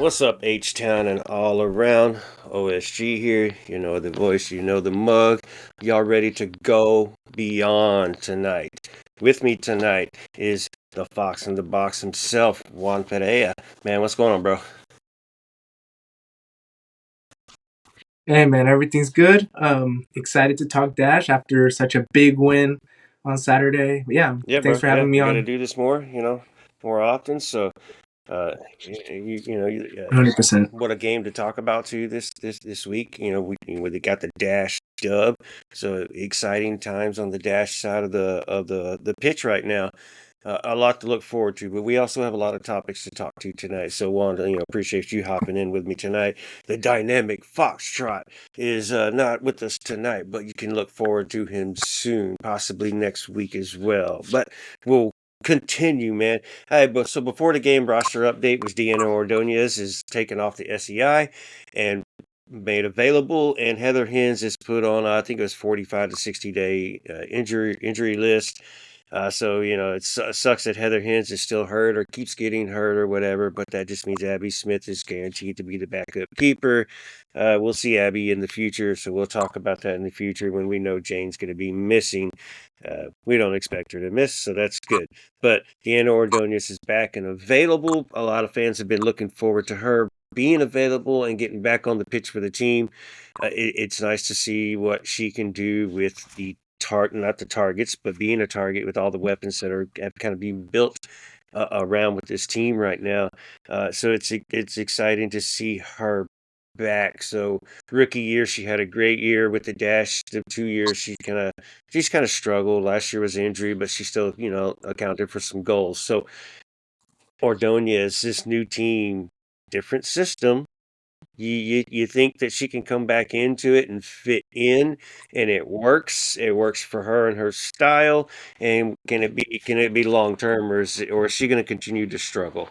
What's up, H-Town and all around? OSG here. You know the voice, you know the mug. Y'all ready to go beyond tonight? With me tonight is the Fox in the Box himself, Juan Pereira. Man, what's going on, bro? Hey man, everything's good. Excited to talk Dash after such a big win on Saturday. Yeah, Yeah, thanks bro. for Yeah, having me we got to on. do this more, more often. So, uh, 100%. what a game to talk about too this week. We got the Dash dub, so exciting times on the Dash side of the pitch right now. A lot to look forward to, but we also have a lot of topics to talk to tonight. So, Wanda, appreciate you hopping in with me tonight. The dynamic Foxtrot is not with us tonight, but you can look forward to him soon, possibly next week as well. But we'll continue, man. Hey, but so before the game roster update was Deanna Ordoñez is taken off the SEI and made available, and Heather Hinz is put on I think it was 45 to 60-day injury list. So it sucks that Heather Hinz is still hurt or keeps getting hurt or whatever, but that just means Abby Smith is guaranteed to be the backup keeper. We'll see Abby in the future, so we'll talk about that in the future when we know Jane's going to be missing. We don't expect her to miss, so that's good. But Deanna Ordonez is back and available. A lot of fans have been looking forward to her being available and getting back on the pitch for the team. It's nice to see what she can do with the not the targets, but being a target with all the weapons that have kind of being built around with this team right now. So it's exciting to see her back. So rookie year, she had a great year with the Dash. The 2 years, she's kind of struggled. Last year was injury, but she still accounted for some goals. So Ordonez, this new team, different system. You think that she can come back into it and fit in, and it works. It works for her and her style. And can it be long term, or is she going to continue to struggle?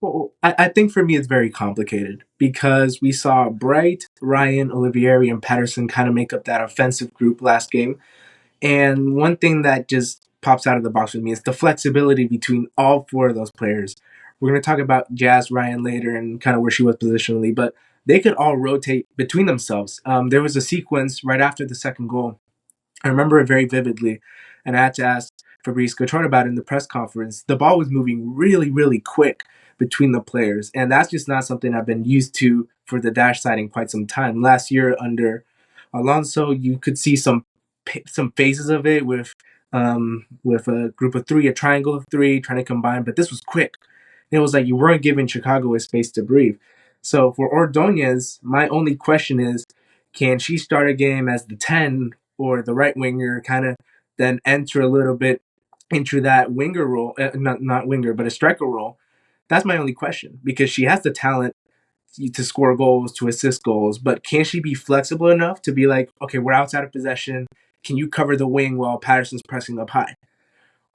Well, I think for me it's very complicated because we saw Bright, Ryan, Olivieri, and Patterson kind of make up that offensive group last game. And one thing that just pops out of the box with me is the flexibility between all four of those players. We're going to talk about Jazz Ryan later and kind of where she was positionally, but they could all rotate between themselves. There was a sequence right after the second goal. I remember it very vividly, and I had to ask Fabrice Cochon about it in the press conference. The ball was moving really, really quick between the players, and that's just not something I've been used to for the Dash side in quite some time. Last year under Alonso, you could see some phases of it with a group of three, a triangle of three trying to combine, but this was quick. It was like you weren't giving Chicago a space to breathe. So for Ordonez, my only question is, can she start a game as the 10 or the right winger, kind of then enter a little bit into that winger role, not winger, but a striker role? That's my only question because she has the talent to score goals, to assist goals, but can she be flexible enough to be like, okay, we're outside of possession. Can you cover the wing while Patterson's pressing up high?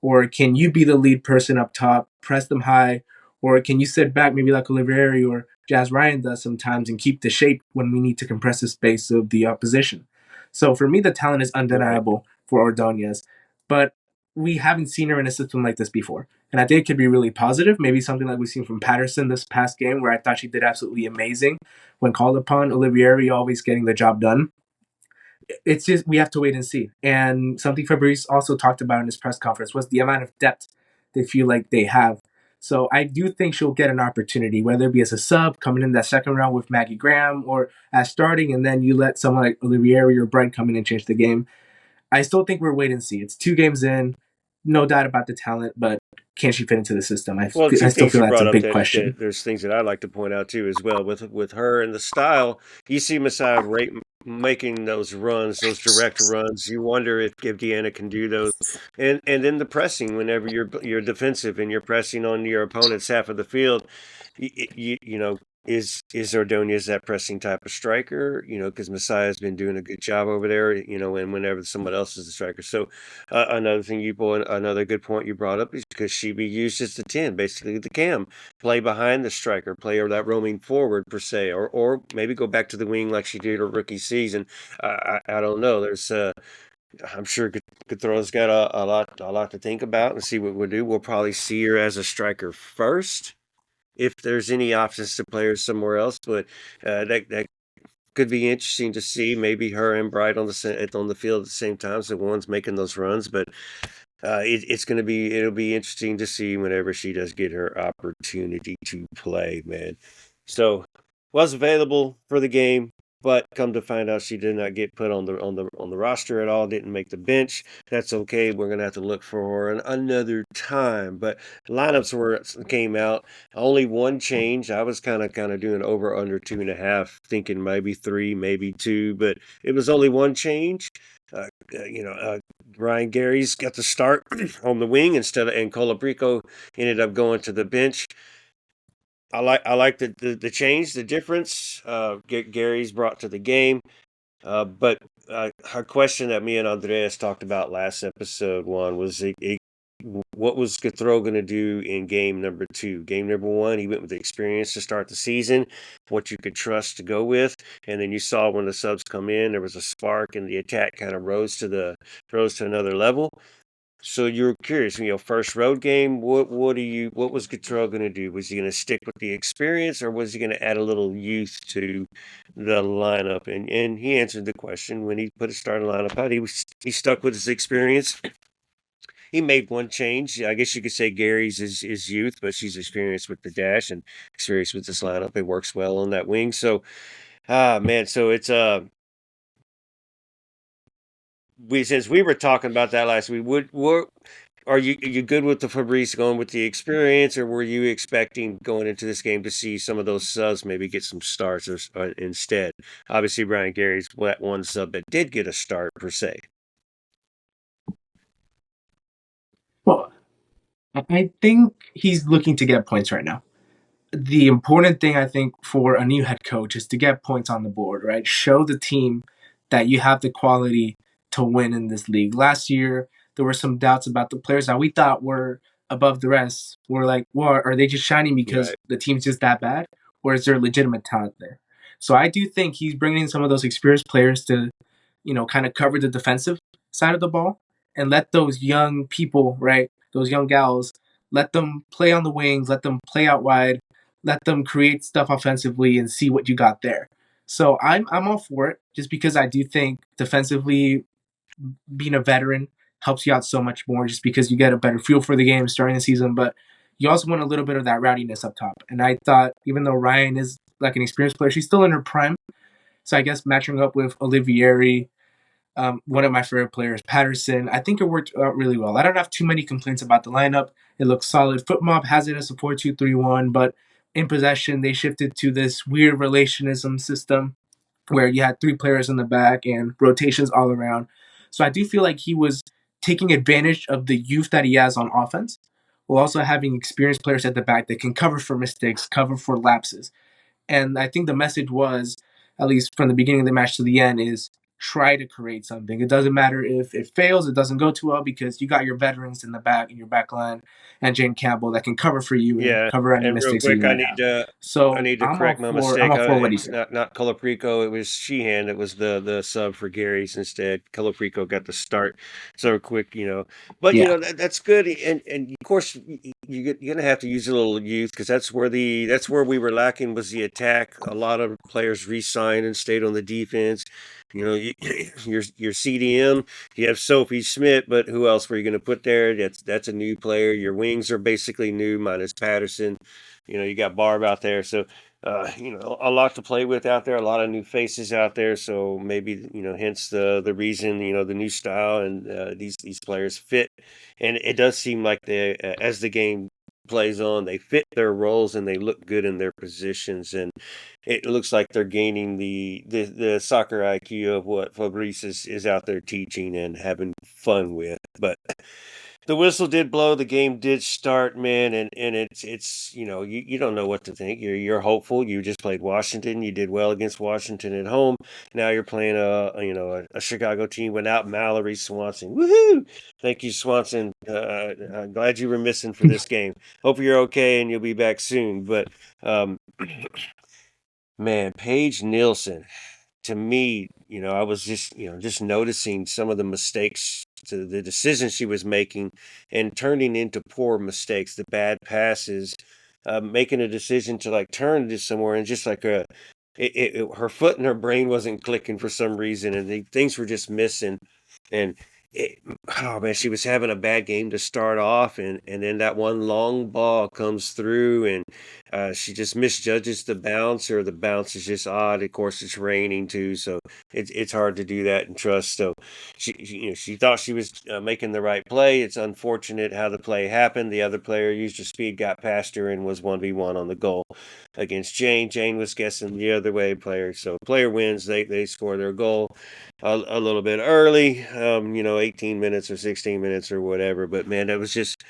Or can you be the lead person up top, press them high? Or can you sit back, maybe like Olivieri or Jazz Ryan does sometimes, and keep the shape when we need to compress the space of the opposition? So for me, the talent is Right. undeniable for Ordonez, but we haven't seen her in a system like this before. And I think it could be really positive. Maybe something like we've seen from Patterson this past game, where I thought she did absolutely amazing when called upon. Olivieri always getting the job done. It's just we have to wait and see. And something Fabrice also talked about in his press conference was the amount of depth they feel like they have. So I do think she'll get an opportunity, whether it be as a sub coming in that second round with Maggie Graham or as starting, and then you let someone like Olivieri or Brent come in and change the game. I still think we're wait and see. It's 2 games in, no doubt about the talent, but can she fit into the system? Well, I two still things feel you that's a brought up big that question. there's things that I'd like to point out too as well with her and the style. You see Messiah making those runs, those direct runs. You wonder if Deanna can do those, and then the pressing whenever you're defensive and you're pressing on your opponent's half of the field. You know, is Ordonez that pressing type of striker? Because Messiah's been doing a good job over there. And whenever someone else is the striker. So another good point you brought up is because she be used as the 10, basically the cam, play behind the striker, play or that roaming forward per se, or maybe go back to the wing like she did her rookie season. I don't know. I'm sure Cuthrow's got a lot to think about and see what we'll do. We'll probably see her as a striker first, if there's any options to play her somewhere else. But that could be interesting to see. Maybe her and Bright on the field at the same time, so one's making those runs. But it'll be interesting to see whenever she does get her opportunity to play, man. So was available for the game, but come to find out she did not get put on the roster at all, didn't make the bench. That's okay. We're gonna have to look for her another time. But lineups came out. Only one change. I was kind of doing over under 2.5, thinking maybe three, maybe two, but it was only one change. Uh, Ryan Gary's got the start on the wing and Colabrico ended up going to the bench. I like the change, the difference Gary's brought to the game. But her question that me and Andres talked about last episode one was what was Gathro going to do in game number 2? Game number 1, he went with the experience to start the season, what you could trust to go with, and then you saw when the subs come in, there was a spark, and the attack kind of rose to another level. So you're curious, first road game. What was Gautreau going to do? Was he going to stick with the experience, or was he going to add a little youth to the lineup? And he answered the question when he put his starting lineup out. He stuck with his experience. He made one change. I guess you could say Gary's is youth, but she's experienced with the dash and experienced with this lineup. It works well on that wing. So man, so it's since we were talking about that last week, are you good with the Fabrice going with the experience, or were you expecting going into this game to see some of those subs maybe get some starts instead? Obviously, Brian Gary's that one sub that did get a start per se. Well, I think he's looking to get points right now. The important thing, I think, for a new head coach is to get points on the board, right? Show the team that you have the quality to win in this league. Last year, there were some doubts about the players that we thought were above the rest. We're like, well, are they just shining because Right. the team's just that bad? Or is there legitimate talent there? So I do think he's bringing in some of those experienced players to, kind of cover the defensive side of the ball and let those young people, right, those young gals, let them play on the wings, let them play out wide, let them create stuff offensively and see what you got there. So I'm all for it just because I do think defensively being a veteran helps you out so much more just because you get a better feel for the game starting the season, but you also want a little bit of that rowdiness up top. And I thought even though Ryan is like an experienced player, she's still in her prime. So I guess matching up with Olivieri, one of my favorite players, Patterson, I think it worked out really well. I don't have too many complaints about the lineup. It looks solid. Footmob has it as a 4-2-3-1, but in possession, they shifted to this weird relationism system where you had 3 players in the back and rotations all around. So I do feel like he was taking advantage of the youth that he has on offense, while also having experienced players at the back that can cover for mistakes, cover for lapses. And I think the message was, at least from the beginning of the match to the end, is try to create something. It doesn't matter if it fails, it doesn't go too well because you got your veterans in the back in your back line and Jane Campbell that can cover for you and Yeah, cover any and real mistakes that quick, you might have. I So need to I'm all correct my for I'm mistake. all for what It's he's doing. not Colaprico. It was Sheehan. It was the sub for Gary's instead. Colaprico got the start. So quick, but Yeah. that's good. And of course you're gonna have to use a little youth because that's where we were lacking was the attack. A lot of players re-signed and stayed on the defense. Your CDM. You have Sophie Schmidt, but who else were you going to put there? That's a new player. Your wings are basically new, minus Patterson. You got Barb out there, so a lot to play with out there. A lot of new faces out there, so maybe hence the reason the new style and these players fit. And it does seem like as the game plays on, they fit their roles and they look good in their positions, and it looks like they're gaining the soccer IQ of what Fabrice is out there teaching and having fun with. But the whistle did blow, the game did start, man, and it's you don't know what to think. You're hopeful. You just played Washington. You did well against Washington at home. Now you're playing a Chicago team without Mallory Swanson. Woohoo! Thank you, Swanson. I'm glad you were missing for this game. Hope you're okay and you'll be back soon. But man, Paige Nielsen. to me, I was just noticing some of the mistakes, to the decisions she was making, and turning into poor mistakes, the bad passes, making a decision to like turn to somewhere and just like her foot and her brain wasn't clicking for some reason, and things were just missing. And it, oh man, she was having a bad game to start off, and then that one long ball comes through, and she just misjudges the bounce, or the bounce is just odd. Of course, it's raining too, so it's hard to do that and trust. So she thought she was making the right play. It's unfortunate how the play happened. The other player used her speed, got past her, and was 1v1 on the goal against Jane. Jane was guessing the other way player. So player wins. They score their goal a little bit early, 18 minutes or 16 minutes or whatever. But man, that was just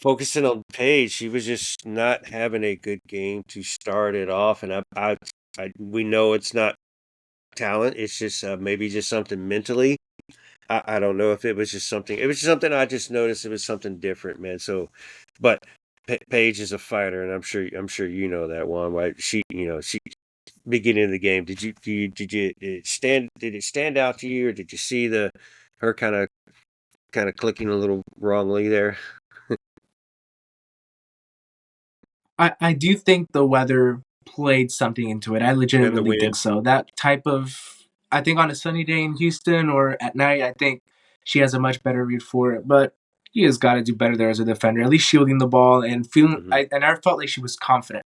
focusing on Paige. She was just not having a good game to start it off. And we know it's not talent. It's just maybe just something mentally. I don't know if it was just something. It was just something I just noticed. It was something different, man. So, but Paige is a fighter, and I'm sure you know that one. Right? She beginning of the game. Did it stand out to you, or did you see her kind of clicking a little wrongly there? I do think the weather played something into it. I And the legitimately think wind. so. That type of, I think on a sunny day in Houston or at night, I think she has a much better read for it. But she has got to do better there as a defender, at least shielding the ball and feeling. Hmm. And I felt like she was confident.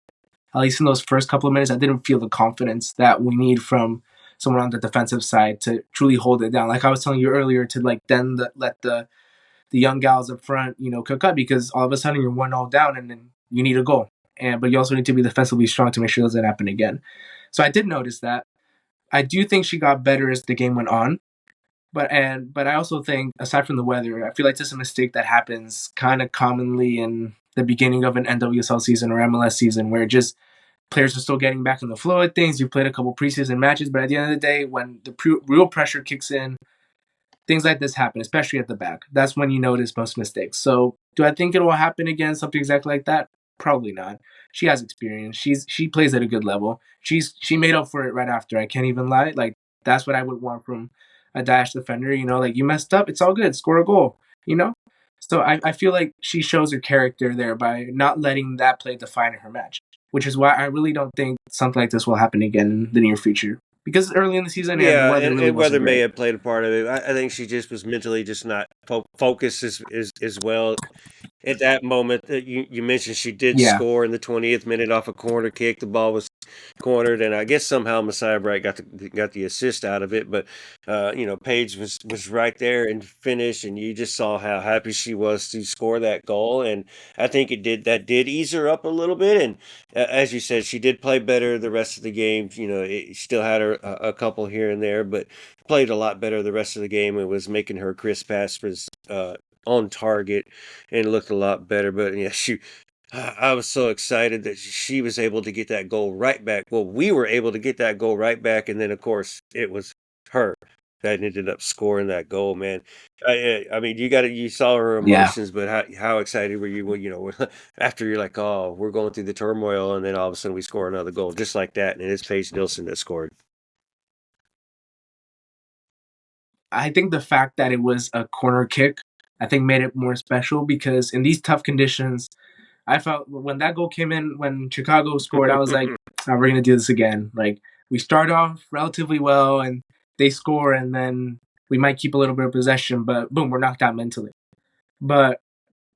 At least in those first couple of minutes, I didn't feel the confidence that we need from someone on the defensive side to truly hold it down. Like I was telling you earlier, to like then let the young gals up front, cook up, because all of a sudden you're 1-0 down and then you need a goal. But you also need to be defensively strong to make sure it doesn't happen again. So I did notice that. I do think she got better as the game went on. But I also think, aside from the weather, I feel like this is a mistake that happens kind of commonly in the beginning of an NWSL season or MLS season, where just players are still getting back in the flow of things. You played a couple preseason matches, but at the end of the day, when the real pressure kicks in, things like this happen, especially at the back. That's when you notice most mistakes. So, do I think it will happen again? Something exactly like that? Probably not. She has experience. She plays at a good level. She made up for it right after. I can't even lie. Like that's what I would want from a dash defender. Like you messed up. It's all good. Score a goal. You know. So I feel like she shows her character there by not letting that play define her match, which is why I really don't think something like this will happen again in the near future. Because early in the season and the Yeah, weather really and weather wasn't may great. have played a part of it. I think she just was mentally just not focused as well at that moment. You mentioned she did Yeah, score in the 20th minute off a corner kick. The ball was cornered, and I guess somehow Messiah Bright got the assist out of it. But Paige was right there and finished, and you just saw how happy she was to score that goal. And I think that did ease her up a little bit. And as you said, she did play better the rest of the game. It still had her a couple here and there, but played a lot better the rest of the game, and was making her crisp passes on target, and looked a lot better. But yeah, I was so excited that she was able to get that goal right back. Well, we were able to get that goal right back, and then of course it was her that ended up scoring that goal. Man, I mean, you saw her yeah. emotions, but how excited were you when after you're like, oh, we're going through the turmoil, and then all of a sudden we score another goal just like that, and it's Paige Nilsson that scored. I think the fact that it was a corner kick, I think made it more special because in these tough conditions, I felt when that goal came in, when Chicago scored, I was like, oh, we're going to do this again. Like, we start off relatively well and they score, and then we might keep a little bit of possession, but boom, we're knocked out mentally. But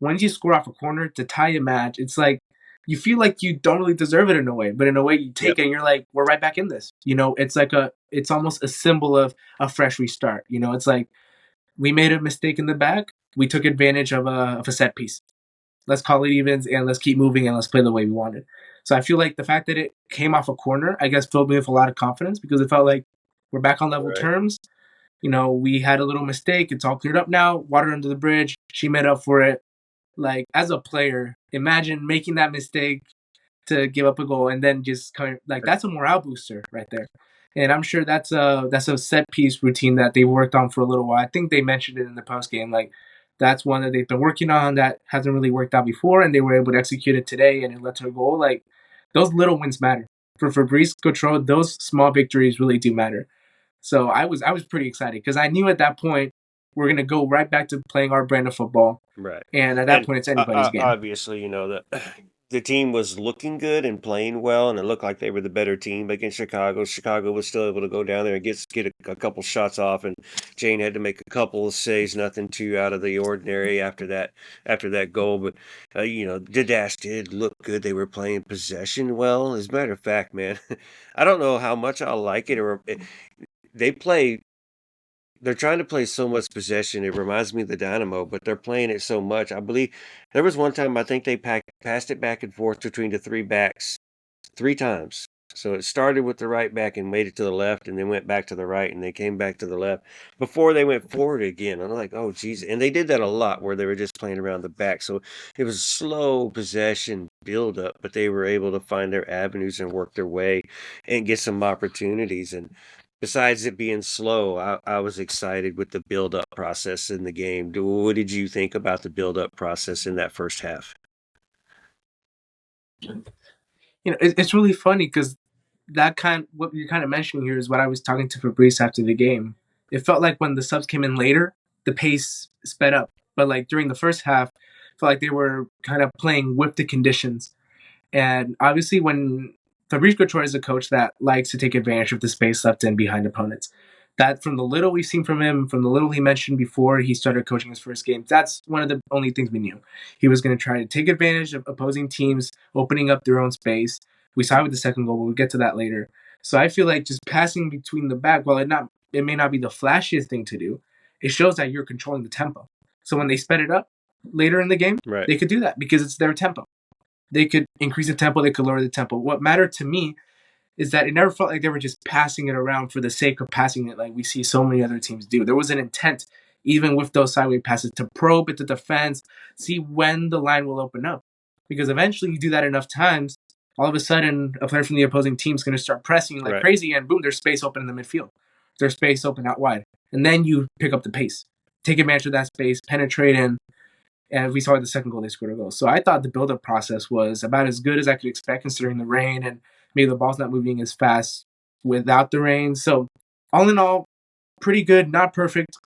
once you score off a corner to tie a match, it's like you feel like you don't really deserve it in a way, but in a way you Yep. take it and you're like, we're right back in this. It's almost a symbol of a fresh restart. It's like we made a mistake in the back, we took advantage of a set piece. Let's call it evens and let's keep moving and let's play the way we wanted. So I feel like the fact that it came off a corner, I guess, filled me with a lot of confidence because it felt like we're back on level Right. terms. We had a little mistake. It's all cleared up now. Water under the bridge. She made up for it. Like as a player, imagine making that mistake to give up a goal and then just kind of like that's a morale booster right there. And I'm sure that's a set piece routine that they worked on for a little while. I think they mentioned it in the post game. Like that's one that they've been working on that hasn't really worked out before, and they were able to execute it today, and it led to a goal. Like those little wins matter. for Fabrice Gautreau, those small victories really do matter. So I was pretty excited because I knew at that point we're gonna go right back to playing our brand of football, Right. and at that And point it's anybody's game. obviously, the team was looking good and playing well, and it looked like they were the better team against Chicago. Chicago was still able to go down there and get a couple shots off, and Jane had to make a couple of saves, nothing too out of the ordinary after that goal. But the Dash did look good. They were playing possession well. As a matter of fact, man, I don't know how much I like it or they play they're trying to play so much possession. It reminds me of the Dynamo, but they're playing it so much. I believe there was one time I think they passed it back and forth between the three backs three times. So it started with the right back and made it to the left, and then went back to the right, and they came back to the left before they went forward again. I'm like, oh, geez. And they did that a lot where they were just playing around the back. So it was slow possession build up, but they were able to find their avenues and work their way and get some opportunities. And besides it being slow, I was excited with the build up process in the game. What did you think about the build up process in that first half? It's really funny because what you're kind of mentioning here is what I was talking to Fabrice after the game. It felt like when the subs came in later, the pace sped up, but like during the first half, I felt like they were kind of playing with the conditions. And obviously, when Fabrice Couture is a coach that likes to take advantage of the space left in behind opponents. That from the little we've seen from him, from the little he mentioned before he started coaching his first game, that's one of the only things we knew. He was going to try to take advantage of opposing teams opening up their own space. We saw it with the second goal, but we'll get to that later. So I feel like just passing between the back, while it may not be the flashiest thing to do, it shows that you're controlling the tempo. So when they sped it up later in the game, Right. they could do that because it's their tempo. They could increase the tempo, they could lower the tempo. What mattered to me is that it never felt like they were just passing it around for the sake of passing it like we see so many other teams do. There was an intent, even with those sideway passes, to probe at the defense, see when the line will open up. Because eventually you do that enough times, all of a sudden a player from the opposing team is going to start pressing like Right. crazy, and boom, there's space open in the midfield. There's space open out wide. And then you pick up the pace. Take advantage of that space, penetrate in, and we saw the second goal, they scored a goal. So I thought the build-up process was about as good as I could expect considering the rain and maybe the ball's not moving as fast without the rain. So all in all, pretty good, not perfect.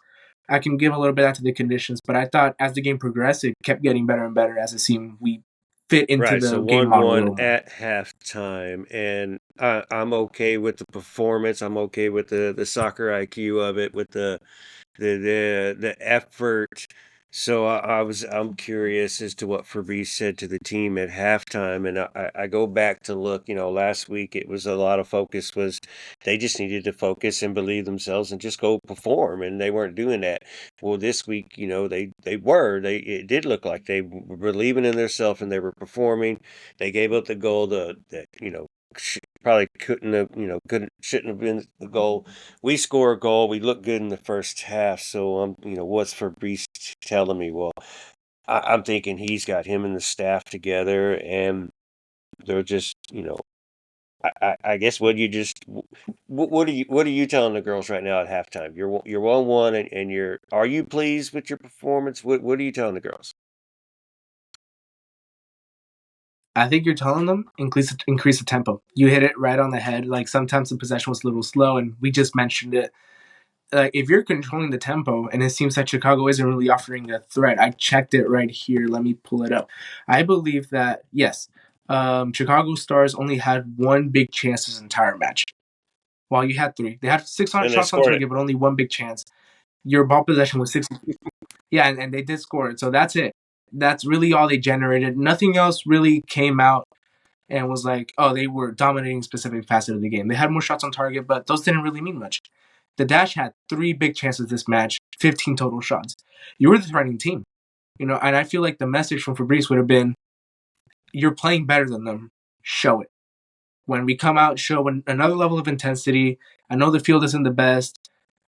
I can give a little bit out to the conditions, but I thought as the game progressed, it kept getting better and better as it seemed we fit into Right, so the game model a 1-1 little more. at halftime, and I'm okay with the performance. I'm okay with the soccer IQ of it, with the effort. So I'm curious as to what Fabrice said to the team at halftime, and I go back to look. Last week it was a lot of focus was they just needed to focus and believe themselves and just go perform, and they weren't doing that. Well, this week, they it did look like they were believing in themselves and they were performing. They gave up the goal that probably shouldn't have been the goal. We score a goal. We look good in the first half. So what's Fabrice telling me? Well, I'm thinking he's got him and the staff together, and they're just I guess what are you telling the girls right now at halftime? You're 1-1, and are you pleased with your performance? What are you telling the girls? I think you're telling them increase the tempo. You hit it right on the head. Like sometimes the possession was a little slow, and we just mentioned it. Like if you're controlling the tempo, and it seems that Chicago isn't really offering a threat. I checked it right here. Let me pull it up. I believe that yes, Chicago Stars only had one big chance this entire match. While you had three, they had 600 And they shots on scored it. target, but only one big chance. Your ball possession was 60. Yeah, and they did score it. So that's it. That's really all they generated. Nothing else really came out and was like, oh, they were dominating specific facet of the game. They had more shots on target, but those didn't really mean much. The Dash had three big chances this match, 15 total shots. You were the threatening team, and I feel like the message from Fabrice would have been, you're playing better than them. Show it. When we come out, show another level of intensity. I know the field isn't the best,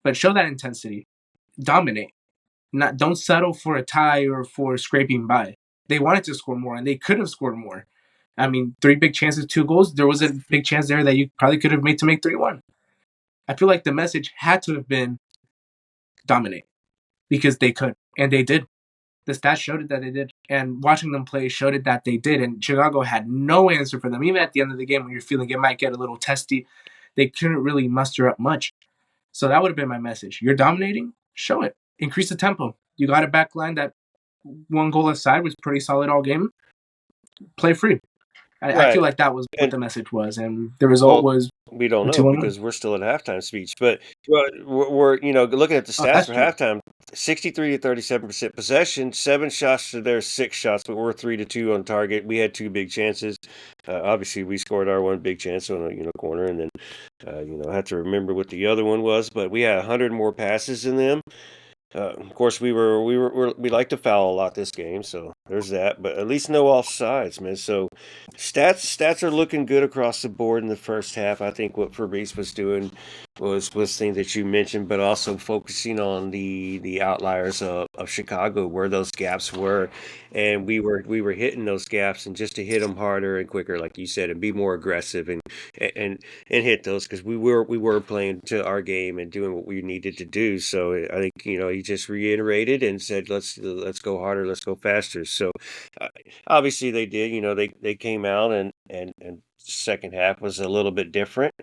but show that intensity. Dominate. Don't settle for a tie or for scraping by. They wanted to score more, and they could have scored more. I mean, three big chances, two goals. There was a big chance there that you probably could have made to make 3-1. I feel like the message had to have been dominate because they could, and they did. The stats showed it that they did, and watching them play showed it that they did. And Chicago had no answer for them. Even at the end of the game, when you're feeling it might get a little testy, they couldn't really muster up much. So that would have been my message. You're dominating, show it. Increase the tempo. You got a back line that one goal aside was pretty solid all game. Play free. I feel Right. like that was what And the message was, and the result well, was we don't a know 2-1 win. because we're still at halftime speech. But we're looking at the Oh, stats that's for true. halftime: 63 to 37% possession, 7 shots to their 6 shots, but we're 3-2 on target. We had 2 big chances. Obviously, we scored our one big chance on a corner, and then I have to remember what the other one was. But we had 100 more passes than them. Of course, we like to foul a lot this game, so there's that. But at least no offsides, man. So stats are looking good across the board in the first half. I think what Fabrice was doing was things that you mentioned, but also focusing on the outliers of Chicago, where those gaps were, and we were hitting those gaps, and just to hit them harder and quicker, like you said, and be more aggressive and and hit those because we were playing to our game and doing what we needed to do. So I think he just reiterated and said let's go harder, let's go faster. So uh, obviously they did. They came out and second half was a little bit different.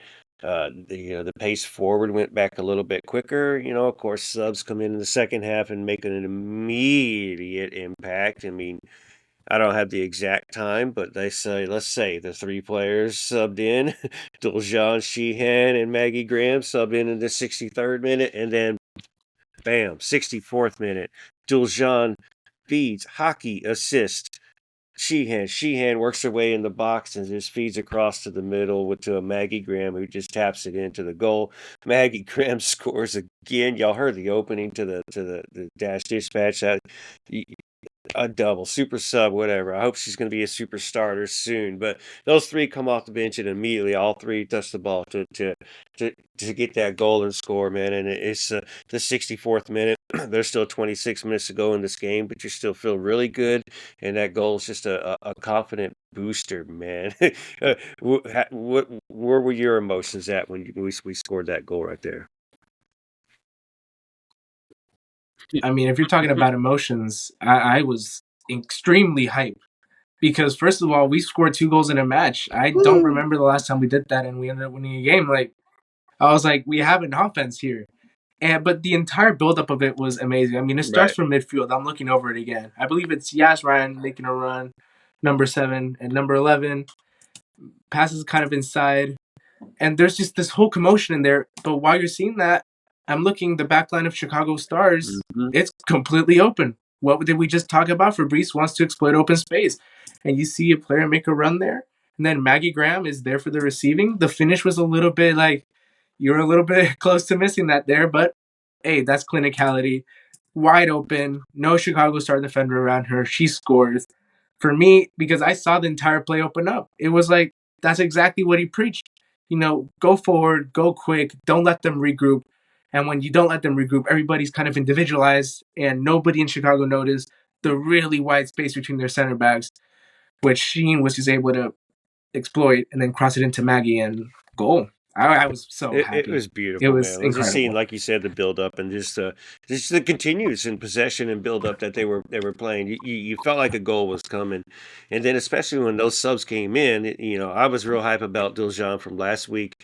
The pace forward went back a little bit quicker. Of course, subs come in the second half and make an immediate impact. I mean, I don't have the exact time, but let's say the 3 players subbed in, Duljan, Sheehan, and Maggie Graham subbed in the 63rd minute, and then bam, 64th minute, Duljan feeds, hockey assist. Sheehan works her way in the box and just feeds across to the middle to a Maggie Graham who just taps it into the goal. Maggie Graham scores again. Y'all heard the opening to the Dash Dispatch. A double, super sub, whatever. I hope she's going to be a super starter soon. But those 3 come off the bench and immediately all 3 touch the ball to get that goal and score, man. And it's the 64th minute. There's still 26 minutes to go in this game, but you still feel really good. And that goal is just a confident booster, man. Where were your emotions at when we scored that goal right there? I mean, if you're talking about emotions, I was extremely hyped because first of all, we scored 2 goals in a match. I don't Woo! remember the last time we did that, and we ended up winning a game. Like I was like, we have an offense here. But the entire buildup of it was amazing. I mean, it starts Right. from midfield. I'm looking over it again. I believe it's Yas Ryan making a run, number 7 and number 11 passes kind of inside, and there's just this whole commotion in there. But while you're seeing that, I'm looking the back line of Chicago Stars. Hmm. It's completely open. What did we just talk about? Fabrice wants to exploit open space, and you see a player make a run there, and then Maggie Graham is there for the receiving. The finish was a little bit like you're a little bit close to missing that there, but hey, that's clinicality. Wide open, no Chicago Star defender around her. She scores. For me, because I saw the entire play open up, it was like that's exactly what he preached. Go forward, go quick, don't let them regroup. And when you don't let them regroup, everybody's kind of individualized, and nobody in Chicago noticed the really wide space between their center backs, which Sheen was just able to exploit and then cross it into Maggie and goal. I was so It happy. was It beautiful, was man. Just seeing, incredible. like you said, the build up and just the continuous in possession and build up that they were playing. You felt like a goal was coming, and then especially when those subs came in, I was real hype about Diljan from last week,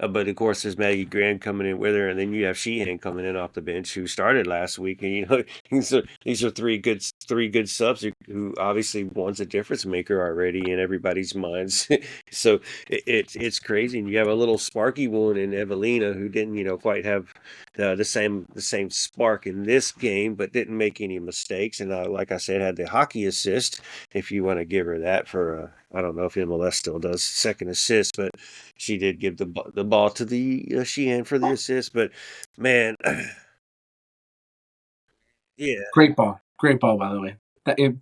but of course there's Maggie Grant coming in with her, and then you have Sheehan coming in off the bench who started last week, and these are three good subs who obviously one's a difference maker already in everybody's minds. So it's crazy. And you have a little sparky one in Evelina who didn't, quite have the same spark in this game, but didn't make any mistakes. And like I said, had the hockey assist, if you want to give her that for. I don't know if MLS still does second assist, but she did give the ball to the Sheehan for the assist. But man, yeah, Great ball, by the way.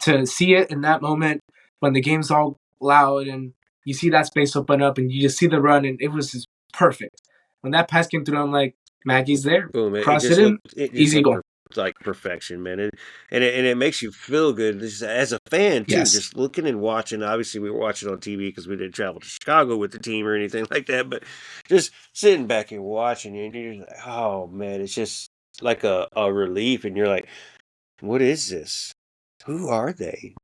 To see it in that moment when the game's all loud and you see that space open up and you just see the run and it was just perfect. When that pass came through, I'm like, Maggie's there. boom! It Cross it just in, looked it just easy looked goal. like perfection, man. And it makes you feel good just as a fan too. Yes. Just looking and watching. Obviously, we were watching on TV because we didn't travel to Chicago with the team or anything like that. But just sitting back and watching, and you're just like, oh man, it's just like a relief, and you're like, what is this? Who are they?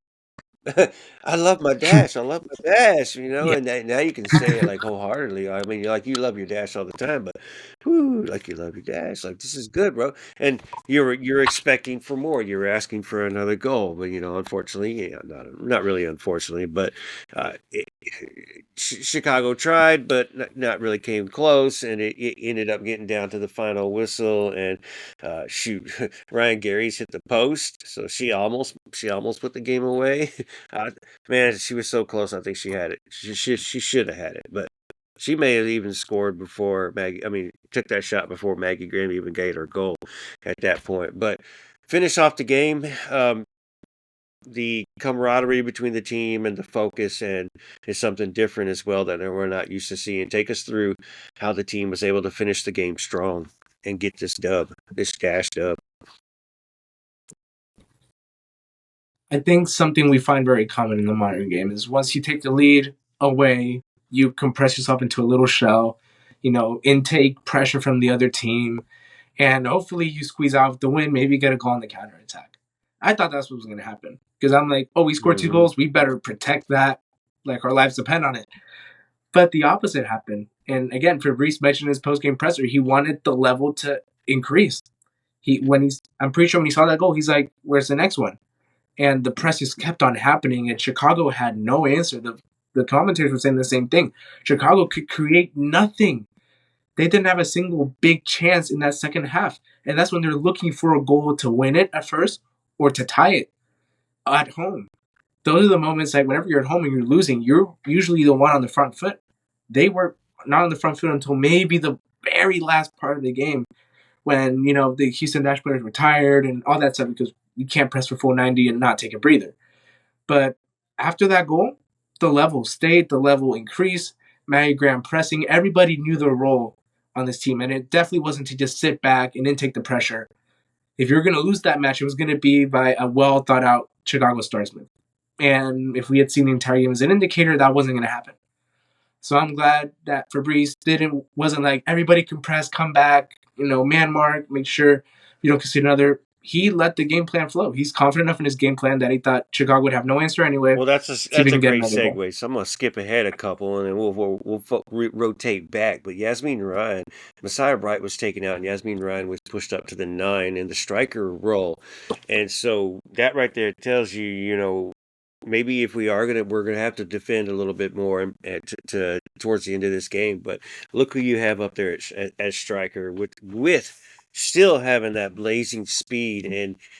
I love my dash. I love my dash, Yeah. and now you can say it like wholeheartedly. I mean, like you love your dash all the time, but whoo, like you love your dash. Like this is good, bro. And you're expecting for more. You're asking for another goal, but unfortunately, yeah, not really unfortunately, but Chicago tried, but not really came close, and it ended up getting down to the final whistle. And shoot, Ryan Gary's hit the post, so she almost put the game away. Man, she was so close. I think she had it. She should have had it, but she may have even scored before Maggie. I mean, took that shot before Maggie Graham even gave her goal at that point. But finish off the game. The camaraderie between the team and the focus and is something different as well that we're not used to seeing. Take us through how the team was able to finish the game strong and get this dub, this dash dub. I think something we find very common in the modern game is once you take the lead away, you compress yourself into a little shell, intake pressure from the other team, and hopefully you squeeze out the win, maybe get a goal on the counterattack. I thought that's what was going to happen because I'm like, oh, we scored two Hmm. goals, we better protect that, like our lives depend on it. But the opposite happened. And again, Fabrice mentioned in his post game presser, he wanted the level to increase. I'm pretty sure when he saw that goal, he's like, "Where's the next one?" And the press just kept on happening, and Chicago had no answer. The commentators were saying the same thing. Chicago could create nothing. They didn't have a single big chance in that second half, and that's when they're looking for a goal to win it at first or to tie it at home. Those are the moments like whenever you're at home and you're losing, you're usually the one on the front foot. They were not on the front foot until maybe the very last part of the game when the Houston Dash players were tired and all that stuff because you can't press for full 90 and not take a breather. But after that goal, the level stayed, the level increased. Maggie Graham pressing, everybody knew their role on this team, and it definitely wasn't to just sit back and then take the pressure. If you're going to lose that match, it was going to be by a well thought out Chicago Starsman. And if we had seen the entire game as an indicator, that wasn't going to happen. So I'm glad that Fabrice wasn't like everybody compress, come back, man mark, make sure you don't concede another. He let the game plan flow. He's confident enough in his game plan that he thought Chicago would have no answer anyway. Well, See if he that's a can get great another goal. segue. So I'm gonna skip ahead a couple, and then we'll rotate back. But Yasmin Ryan, Messiah Bright was taken out, and Yasmin Ryan was pushed up to the 9 in the striker role, and so that right there tells you, maybe if we're gonna have to defend a little bit more towards the end of this game. But look who you have up there as striker with still having that blazing speed,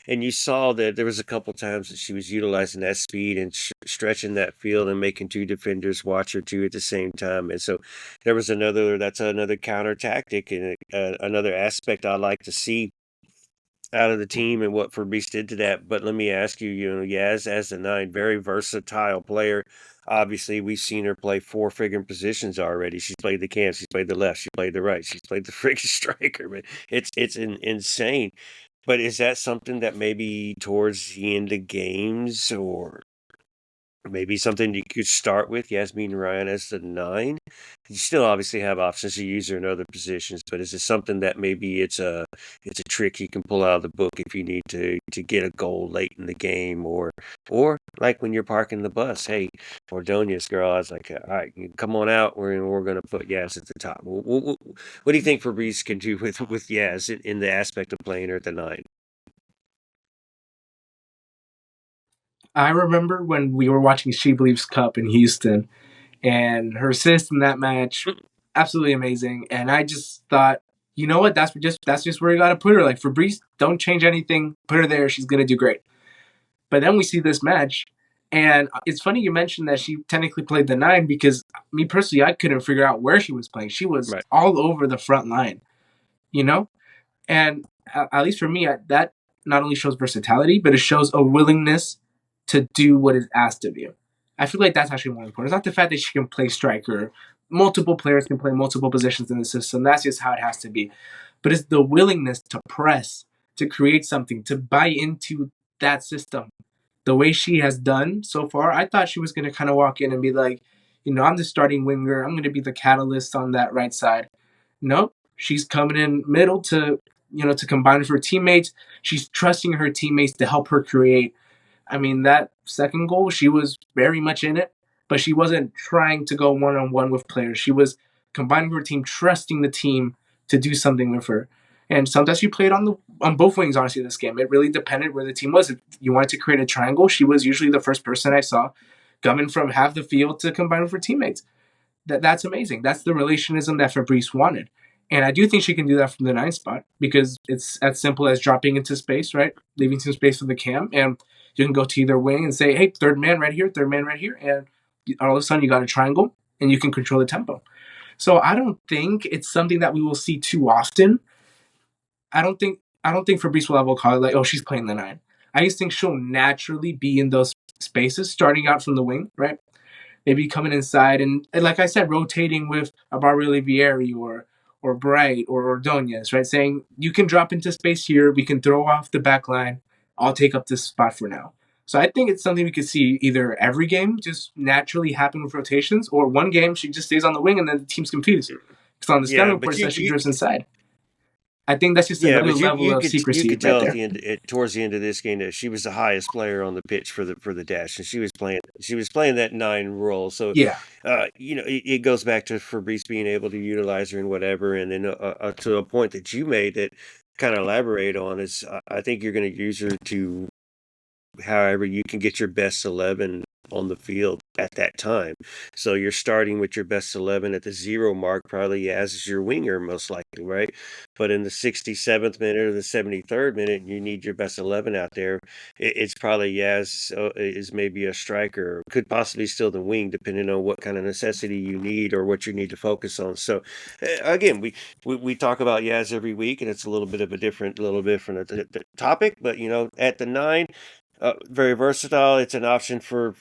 and you saw that there was a couple times that she was utilizing that speed and stretching that field and making two defenders watch her two at the same time. And so that's another counter tactic and another aspect I like to see out of the team and what Fabrice did to that. But let me ask you, Yaz as the 9, very versatile player. Obviously, we've seen her play 4 friggin' positions already. She's played the cam, she's played the left, she played the right, she's played the friggin' striker. But it's insane. But is that something that maybe towards the end of games or maybe something you could start with Yasmin Ryan as the 9? You still obviously have options to use her in other positions, but is it something that maybe it's a trick you can pull out of the book if you need to get a goal late in the game or like when you're parking the bus, hey, Ordoñez girl, I was like, all right, you come on out. We're gonna put Yaz at the top. What do you think Fabrice can do with Yaz in the aspect of playing her at the 9? I remember when we were watching She Believes Cup in Houston, and her assist in that match, absolutely amazing. And I just thought, you know what? That's just where you got to put her. Like Fabrice, don't change anything. Put her there. She's gonna do great. But then we see this match, and it's funny you mentioned that she technically played the 9 because me personally, I couldn't figure out where she was playing. She was Right. all over the front line, you know. And at least for me, that not only shows versatility, but it shows a willingness to do what is asked of you. I feel like that's actually more important. It's not the fact that she can play striker. Multiple players can play multiple positions in the system. That's just how it has to be. But it's the willingness to press, to create something, to buy into that system. The way she has done so far, I thought she was going to kind of walk in and be like, I'm the starting winger. I'm going to be the catalyst on that right side. Nope. She's coming in middle to combine with her teammates. She's trusting her teammates to help her create. I mean, that second goal, she was very much in it, but she wasn't trying to go one-on-one with players. She was combining her team, trusting the team to do something with her. And sometimes she played on both wings, honestly, in this game. It really depended where the team was. If you wanted to create a triangle, she was usually the first person I saw coming from half the field to combine with her teammates. That's amazing. That's the relationism that Fabrice wanted. And I do think she can do that from the 9 spot because it's as simple as dropping into space, right? Leaving some space for the cam. And you can go to either wing and say, hey, third man right here, third man right here. And all of a sudden you got a triangle and you can control the tempo. So I don't think it's something that we will see too often. I don't think Fabrice will ever call it like, oh, she's playing the 9. I just think she'll naturally be in those spaces, starting out from the wing, right? Maybe coming inside and like I said, rotating with a Barbara Olivieri or Bright or Ordoñez, right? Saying you can drop into space here, we can throw off the back line. I'll take up this spot for now. So I think it's something we could see either every game just naturally happen with rotations, or one game she just stays on the wing and then the team's confused. Because on the scouting Yeah, report but it says she drifts inside. I think that's just yeah, another but level of you secrecy could right tell at there. the end towards the end of this game that she was the highest player on the pitch for the dash, and she was playing that 9 role. So, Yeah. it goes back to Fabrice being able to utilize her and whatever, and then to a point that you made that kind of elaborate on is I think you're going to use her to however you can get your best 11 on the field at that time. So you're starting with your best 11 at the 0 mark, probably as your winger, most likely, right? But in the 67th minute or the 73rd minute, you need your best 11 out there. It's probably Yaz is maybe a striker, could possibly still the wing, depending on what kind of necessity you need or what you need to focus on. So again, we talk about Yaz every week, and it's a little bit of a little different topic, but at the 9, very versatile. It's an option for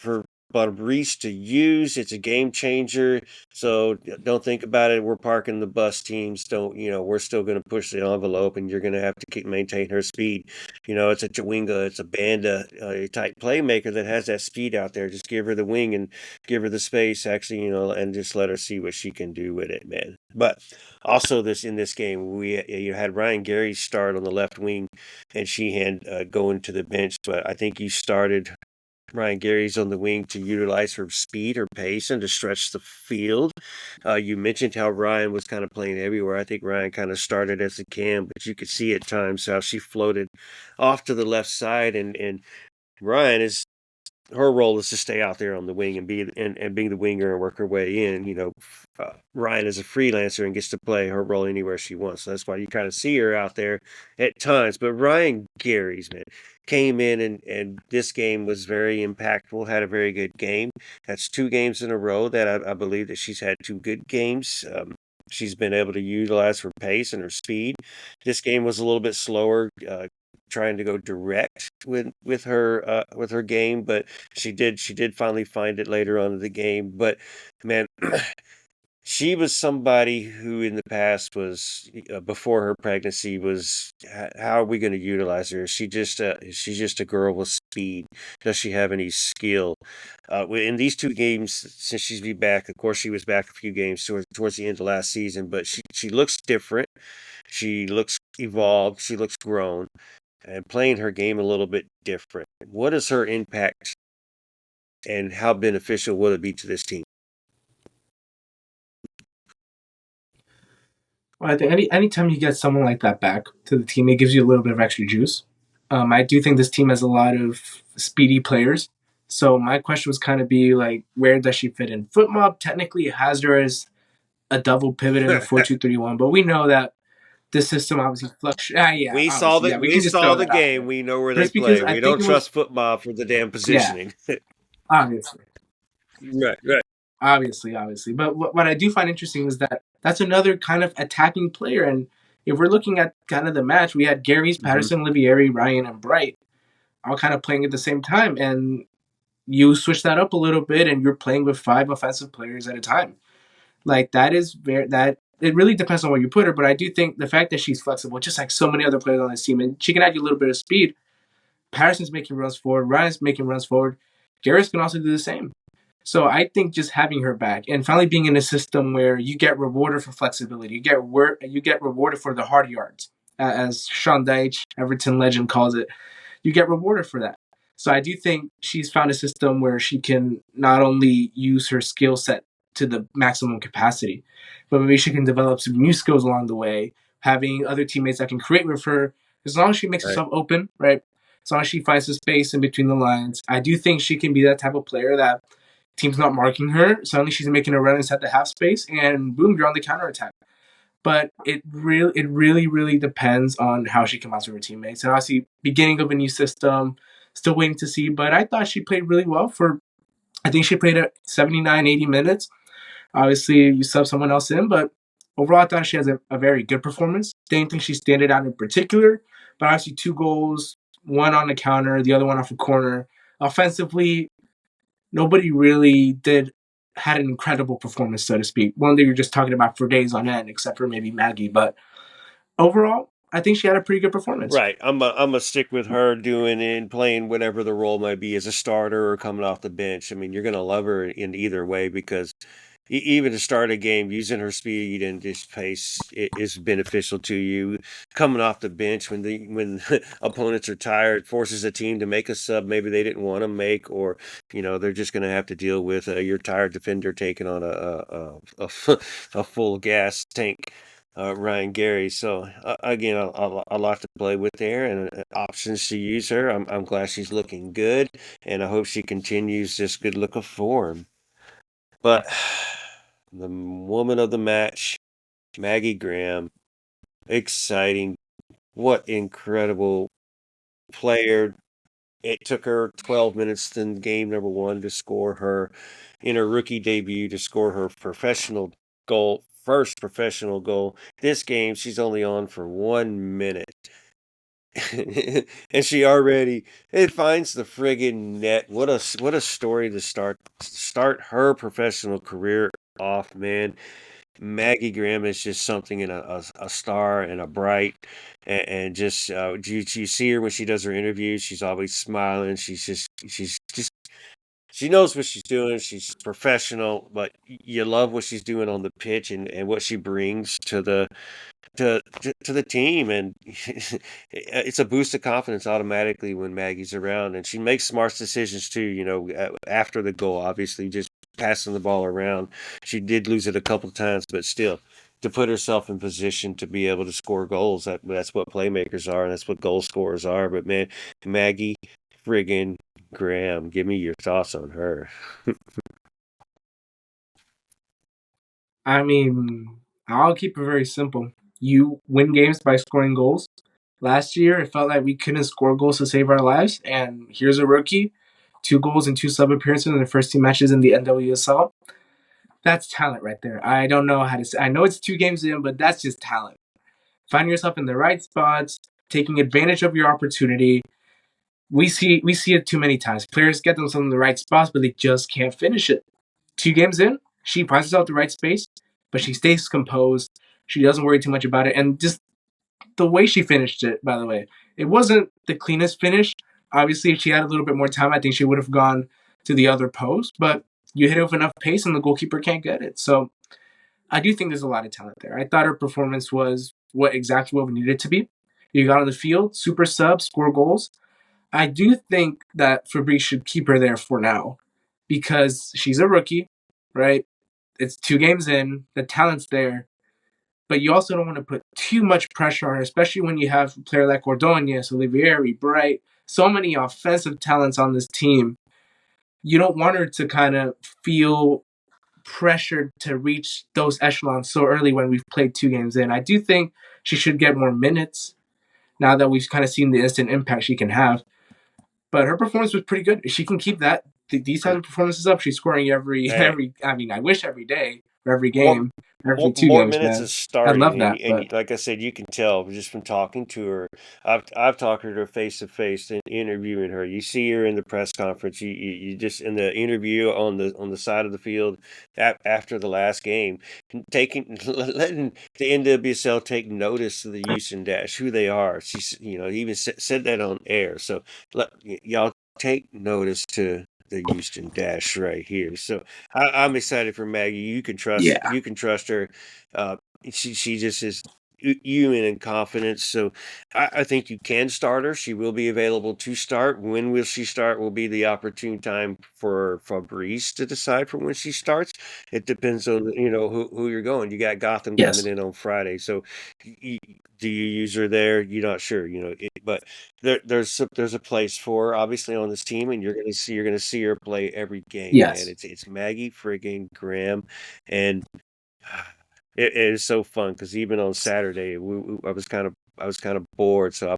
Fabrice to use. It's a game changer. So don't think about it. We're parking the bus teams. Don't we're still going to push the envelope, and you're going to have to maintain her speed. It's a Chawinga, it's a Banda type playmaker that has that speed out there. Just give her the wing and give her the space, actually, and just let her see what she can do with it, man. But also in this game, you had Ryan Gary start on the left wing, and Sheehan going to the bench. But I think you started Ryan Gary's on the wing to utilize her speed, her pace, and to stretch the field. You mentioned how Ryan was kind of playing everywhere. I think Ryan kind of started as a cam, but you could see at times how she floated off to the left side, and Ryan is her role is to stay out there on the wing and being the winger and work her way in. Ryan is a freelancer and gets to play her role anywhere she wants. So that's why you kind of see her out there at times. But Ryan Gary's, man, came in and this game was very impactful, had a very good game. That's 2 games in a row that I believe that she's had 2 good games. She's been able to utilize her pace and her speed. This game was a little bit slower, trying to go direct with her game, but she did finally find it later on in the game. But man, she was somebody who in the past was before her pregnancy was how are we going to utilize her? She's just a girl with speed. Does she have any skill? In these 2 games since she's been back, of course she was back a few games towards the end of last season, but she looks different. She looks evolved. She looks grown and playing her game a little bit different. What is her impact and how beneficial will it be to this team? Well, I think anytime you get someone like that back to the team, it gives you a little bit of extra juice. I do think this team has a lot of speedy players. So my question was kind of be like, where does she fit in? Footmob technically has her as a double pivot in the 4-2-3-1, but we know that this system obviously fluctuates. Yeah, obviously, yeah, we We can just saw throw the that out game. there. We know where But they it's because play. I We think don't it was, trust football for the damn yeah, positioning. obviously. Right. Obviously. But what I do find interesting is that that's another kind of attacking player. And if we're looking at kind of the match, we had Gary's, Hmm. Patterson, Olivieri, Ryan, and Bright all kind of playing at the same time. And you switch that up a little bit and you're playing with 5 offensive players at a time. Like that is that it really depends on where you put her. But I do think the fact that she's flexible, just like so many other players on this team, and she can add you a little bit of speed. Patterson's making runs forward, Ryan's making runs forward. Garris can also do the same. So I think just having her back and finally being in a system where you get rewarded for flexibility, you get rewarded for the hard yards, as Sean Deitch, Everton legend, calls it. You get rewarded for that. So I do think she's found a system where she can not only use her skill set to the maximum capacity, but maybe she can develop some new skills along the way, having other teammates that can create with her. As long as she makes Right. herself open, right? As long as she finds the space in between the lines, I do think she can be that type of player that team's not marking her. Suddenly she's making a run inside the half space, and boom, you're on the counterattack. But it really depends on how she combines with her teammates. And obviously, beginning of a new system, still waiting to see. But I thought she played really well for. I think she played at 79, 80 minutes. Obviously, you sub someone else in, but overall, I thought she has a very good performance. Didn't think she stood out in particular, but obviously 2 goals, one on the counter, the other one off a corner. Offensively, nobody really had an incredible performance, so to speak. One that you're just talking about for days on end, except for maybe Maggie. But overall, I think she had a pretty good performance. Right. I'm a stick with her doing and playing whatever the role might be as a starter or coming off the bench. I mean, you're gonna love her in either way because even to start a game, using her speed and just pace is beneficial to you. Coming off the bench when opponents are tired, forces a team to make a sub maybe they didn't want to make, or they're just going to have to deal with your tired defender taking on a full gas tank. Ryan Gary. So again, a lot to play with there, and options to use her. I'm glad she's looking good, and I hope she continues this good look of form. But the woman of the match, Maggie Graham, exciting. What incredible player. It took her 12 minutes in game number one to score her, in her rookie debut, to score her professional goal, first professional goal. This game, she's only on for 1 minute. And she already it finds the friggin' net. What a story to start her professional career off, man. Maggie Graham is just something in a star and a bright, and just you see her when she does her interviews. She's always smiling. She's just she knows what she's doing. She's professional, but you love what she's doing on the pitch, and what she brings to the team, and it's a boost of confidence automatically when Maggie's around, and she makes smart decisions too. After the goal, obviously, just passing the ball around. She did lose it a couple times, but still, to put herself in position to be able to score goals, that's what playmakers are, and that's what goal scorers are. But man, Maggie friggin' Graham, give me your thoughts on her. I mean, I'll keep it very simple. You win games by scoring goals. Last year, it felt like we couldn't score goals to save our lives, and here's a rookie, 2 goals and 2 sub appearances in the first 2 matches in the NWSL. That's talent right there. I don't know how to say. I know it's 2 games in, but that's just talent. Finding yourself in the right spots, taking advantage of your opportunity. We see it too many times. Players get themselves in the right spots, but they just can't finish it. 2 games in, she finds herself the right space, but she stays composed. She doesn't worry too much about it, and just the way she finished it, by the way, it wasn't the cleanest finish. Obviously, if she had a little bit more time, I think she would have gone to the other post, but you hit it with enough pace and the goalkeeper can't get it. So I do think there's a lot of talent there. I thought her performance was exactly what we needed it to be. You got on the field, super sub, score goals. I do think that Fabrice should keep her there for now because she's a rookie, right? It's 2 games in, the talent's there, but you also don't want to put too much pressure on her, especially when you have a player like Ordoñez, Olivieri, Bright, so many offensive talents on this team. You don't want her to kind of feel pressured to reach those echelons so early when we've played 2 games in. I do think she should get more minutes now that we've kind of seen the instant impact she can have. But her performance was pretty good. If she can keep these types of performances up, she's scoring every Hey, every. I mean, I wish every day, or every more game, every two more games, minutes man. is I'd starting, love and that. But like I said, you can tell just from talking to her. I've talked to her face to face and interviewing her. You see her in the press conference. You just in the interview on the side of the field after the last game, taking letting the NWSL take notice of the Houston Dash, who they are. She's even said that on air. So y'all take notice to the Houston Dash right here. So I'm excited for Maggie. You can trust yeah, her. Uh, she just is. you in confidence. So I think you can start her. She will be available to start. When will she start will be the opportune time for Fabrice to decide for when she starts. It depends on who you're going. You got Gotham coming Yes. in on Friday, so do you use her there? You're not sure, but there's a place for her, obviously, on this team, and you're gonna see her play every game, man. Yes. It's Maggie friggin' Graham, and it is so fun because even on Saturday, I was kind of bored, so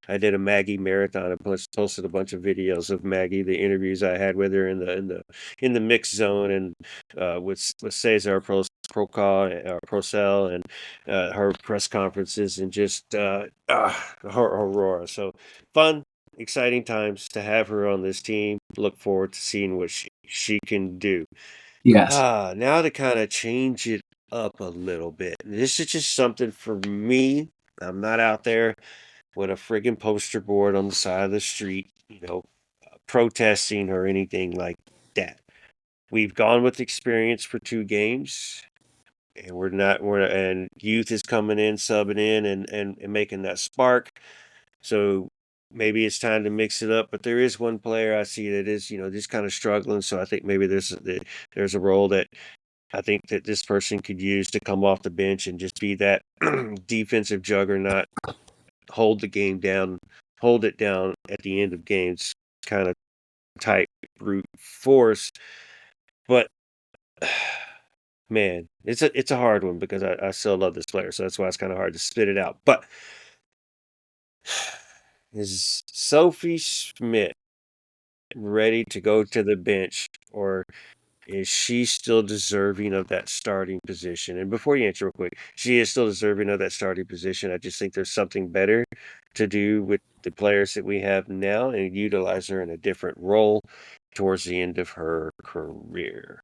I did a Maggie marathon and posted a bunch of videos of Maggie, the interviews I had with her in the mixed zone, and with Cesar Procel, and her press conferences, and just her Aurora. So fun, exciting times to have her on this team. Look forward to seeing what she can do. Yes. Now to kind of change it up a little bit. This is just something for me. I'm not out there with a friggin' poster board on the side of the street, protesting or anything like that. We've gone with experience for 2 games, and and youth is coming in, subbing in, and making that spark. So maybe it's time to mix it up. But there is one player I see that is, just kind of struggling. So I think maybe there's a role that I think that this person could use to come off the bench and just be that defensive juggernaut, hold the game down, hold it down at the end of games, kind of type brute force. But man, it's a hard one because I still love this player, so that's why it's kind of hard to spit it out. But is Sophie Schmidt ready to go to the bench, or is she still deserving of that starting position? And before you answer real quick, she is still deserving of that starting position. I just think there's something better to do with the players that we have now and utilize her in a different role towards the end of her career.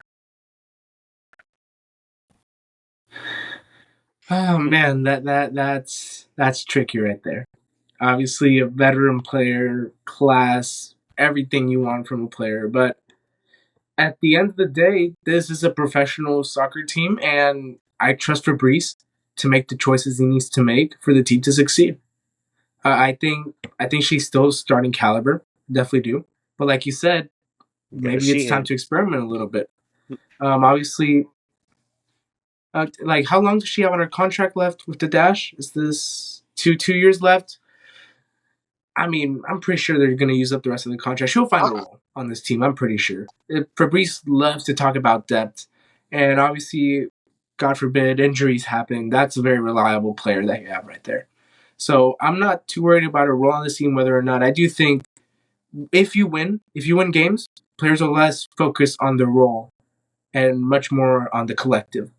Oh man, that's tricky right there. Obviously, a veteran player, class, everything you want from a player, but at the end of the day, this is a professional soccer team, and I trust Fabrice to make the choices he needs to make for the team to succeed. I think she's still starting caliber, definitely do. But like you said, Got a maybe it's time Sheehan. to experiment a little bit. Obviously, like how long does she have on her contract left with the Dash? Is this two years left? I mean, I'm pretty sure they're going to use up the rest of the contract. She'll find a role on this team. I'm pretty sure. Fabrice loves to talk about depth, and obviously, God forbid injuries happen. That's a very reliable player that you have right there. So I'm not too worried about a role on this team, whether or not. I do think if you win games, players are less focused on the role and much more on the collective.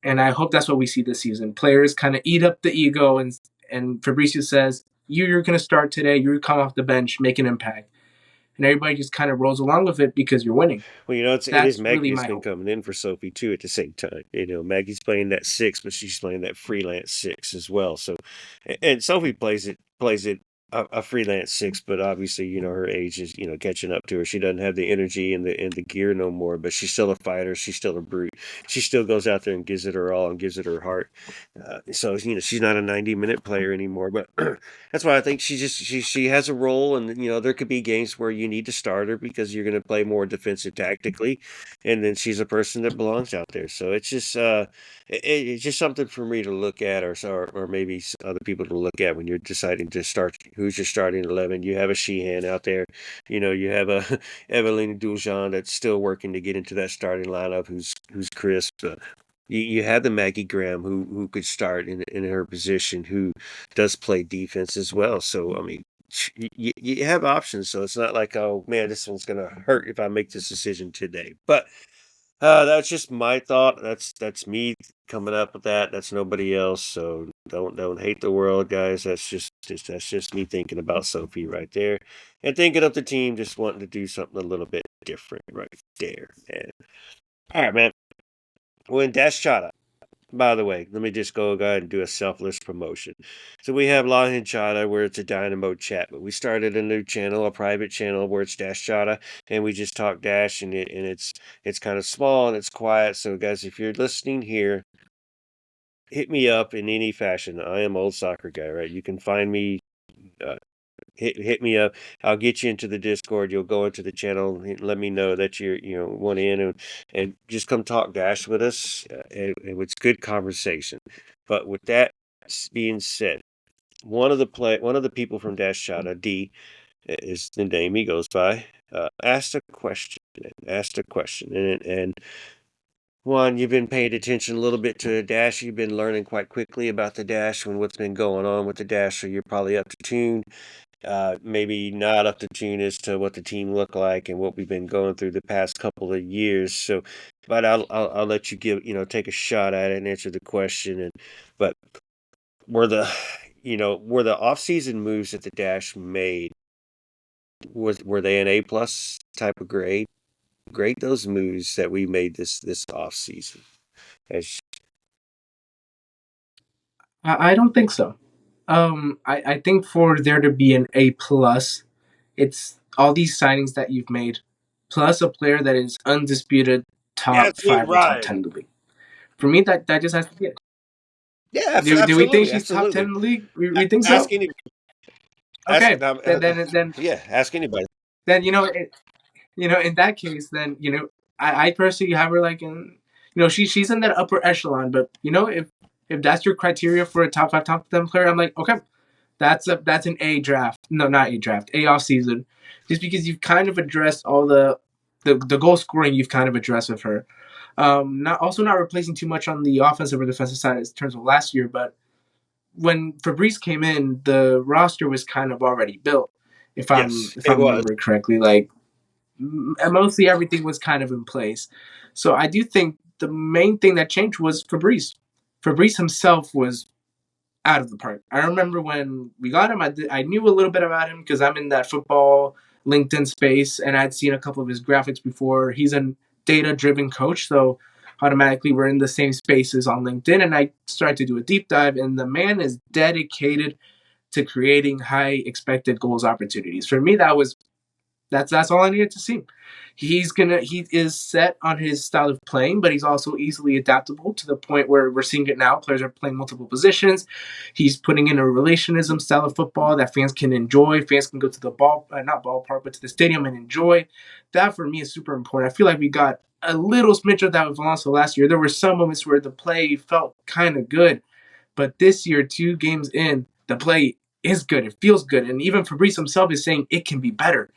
And I hope that's what we see this season. Players kind of eat up the ego, and Fabricio says, You're going to start today. You're come off the bench, make an impact." And everybody just kind of rolls along with it because you're winning. Well, it is That's Maggie really that's my been hope. coming in for Sophie too at the same time. Maggie's playing that six, but she's playing that freelance six as well. So, and Sophie plays it a freelance six, but obviously, her age is catching up to her. She doesn't have the energy and the gear no more, but she's still a fighter. She's still a brute. She still goes out there and gives it her all and gives it her heart. So she's not a 90-minute player anymore, but that's why I think she has a role, and there could be games where you need to start her because you're going to play more defensive tactically, and then she's a person that belongs out there. So it's just it's just something for me to look at, or maybe other people to look at when you're deciding to start who's your starting 11. You have a Sheehan out there, you have a Evelyn Dujon that's still working to get into that starting lineup, who's crisp. You have the Maggie Graham who could start in her position, who does play defense as well. So I mean, you have options. So it's not like, oh man, this one's gonna hurt if I make this decision today. But that's just my thought. That's me coming up with that. That's nobody else. So don't hate the world, guys. That's just me thinking about Sophie right there, and thinking of the team just wanting to do something a little bit different right there. And all right, man. When Dash Chata. By the way, let me just go ahead and do a selfless promotion. So we have La Hinchada where it's a Dynamo chat, but we started a new channel, a private channel where it's Dash Chata, and we just talk Dash, and it's kind of small and it's quiet. So guys, if you're listening here hit me up in any fashion. I am old soccer guy, right? You can find me. Uh, hit me up. I'll get you into the Discord. You'll go into the channel and let me know that you want in and just come talk Dash with us. And it's good conversation. But with that being said, one of the people from Dash Shot, D is the name he goes by, asked a question. And Juan, you've been paying attention a little bit to Dash. You've been learning quite quickly about the Dash and what's been going on with the Dash, so you're probably up to tune. Maybe not up to tune as to what the team look like and what we've been going through the past couple of years. So, but I'll let you take a shot at it and answer the question. But were the off season moves that the Dash made, were they an A+ type of grade? Grade those moves that we made this off season. As I don't think so. I think for there to be an A+, it's all these signings that you've made, plus a player that is undisputed top Jasmine 5 or top Ryan. 10 in the league. For me, that just has to be it. Yeah, Do we think absolutely, she's top 10 absolutely. in the league? We think so? Ask any ask Okay, yeah, ask anybody. then in that case, then I personally have her like in she's in that upper echelon, but if that's your criteria for a top 5, top 10 player, I'm like, okay, that's an A draft. No, not A draft. A off season, just because you've kind of addressed all the goal scoring you've kind of addressed with her. Not replacing too much on the offensive or defensive side in terms of last year, but when Fabrice came in, the roster was kind of already built. If I'm Yes, if it I'm was. remembering correctly, like mostly everything was kind of in place. So I do think the main thing that changed was Fabrice. Fabrice himself was out of the park. I remember when we got him, I knew a little bit about him because I'm in that football LinkedIn space and I'd seen a couple of his graphics before. He's a data driven coach, so automatically we're in the same spaces on LinkedIn. And I started to do a deep dive, and the man is dedicated to creating high expected goals opportunities. For me, that's all I needed to see. He is set on his style of playing, but he's also easily adaptable to the point where we're seeing it now. Players are playing multiple positions. He's putting in a relationism style of football that fans can enjoy. Fans can go to the not ballpark, but to the stadium and enjoy. That for me is super important. I feel like we got a little smidge of that with Alonso last year. There were some moments where the play felt kind of good, but this year, 2 games in, the play is good. It feels good, and even Fabrice himself is saying it can be better.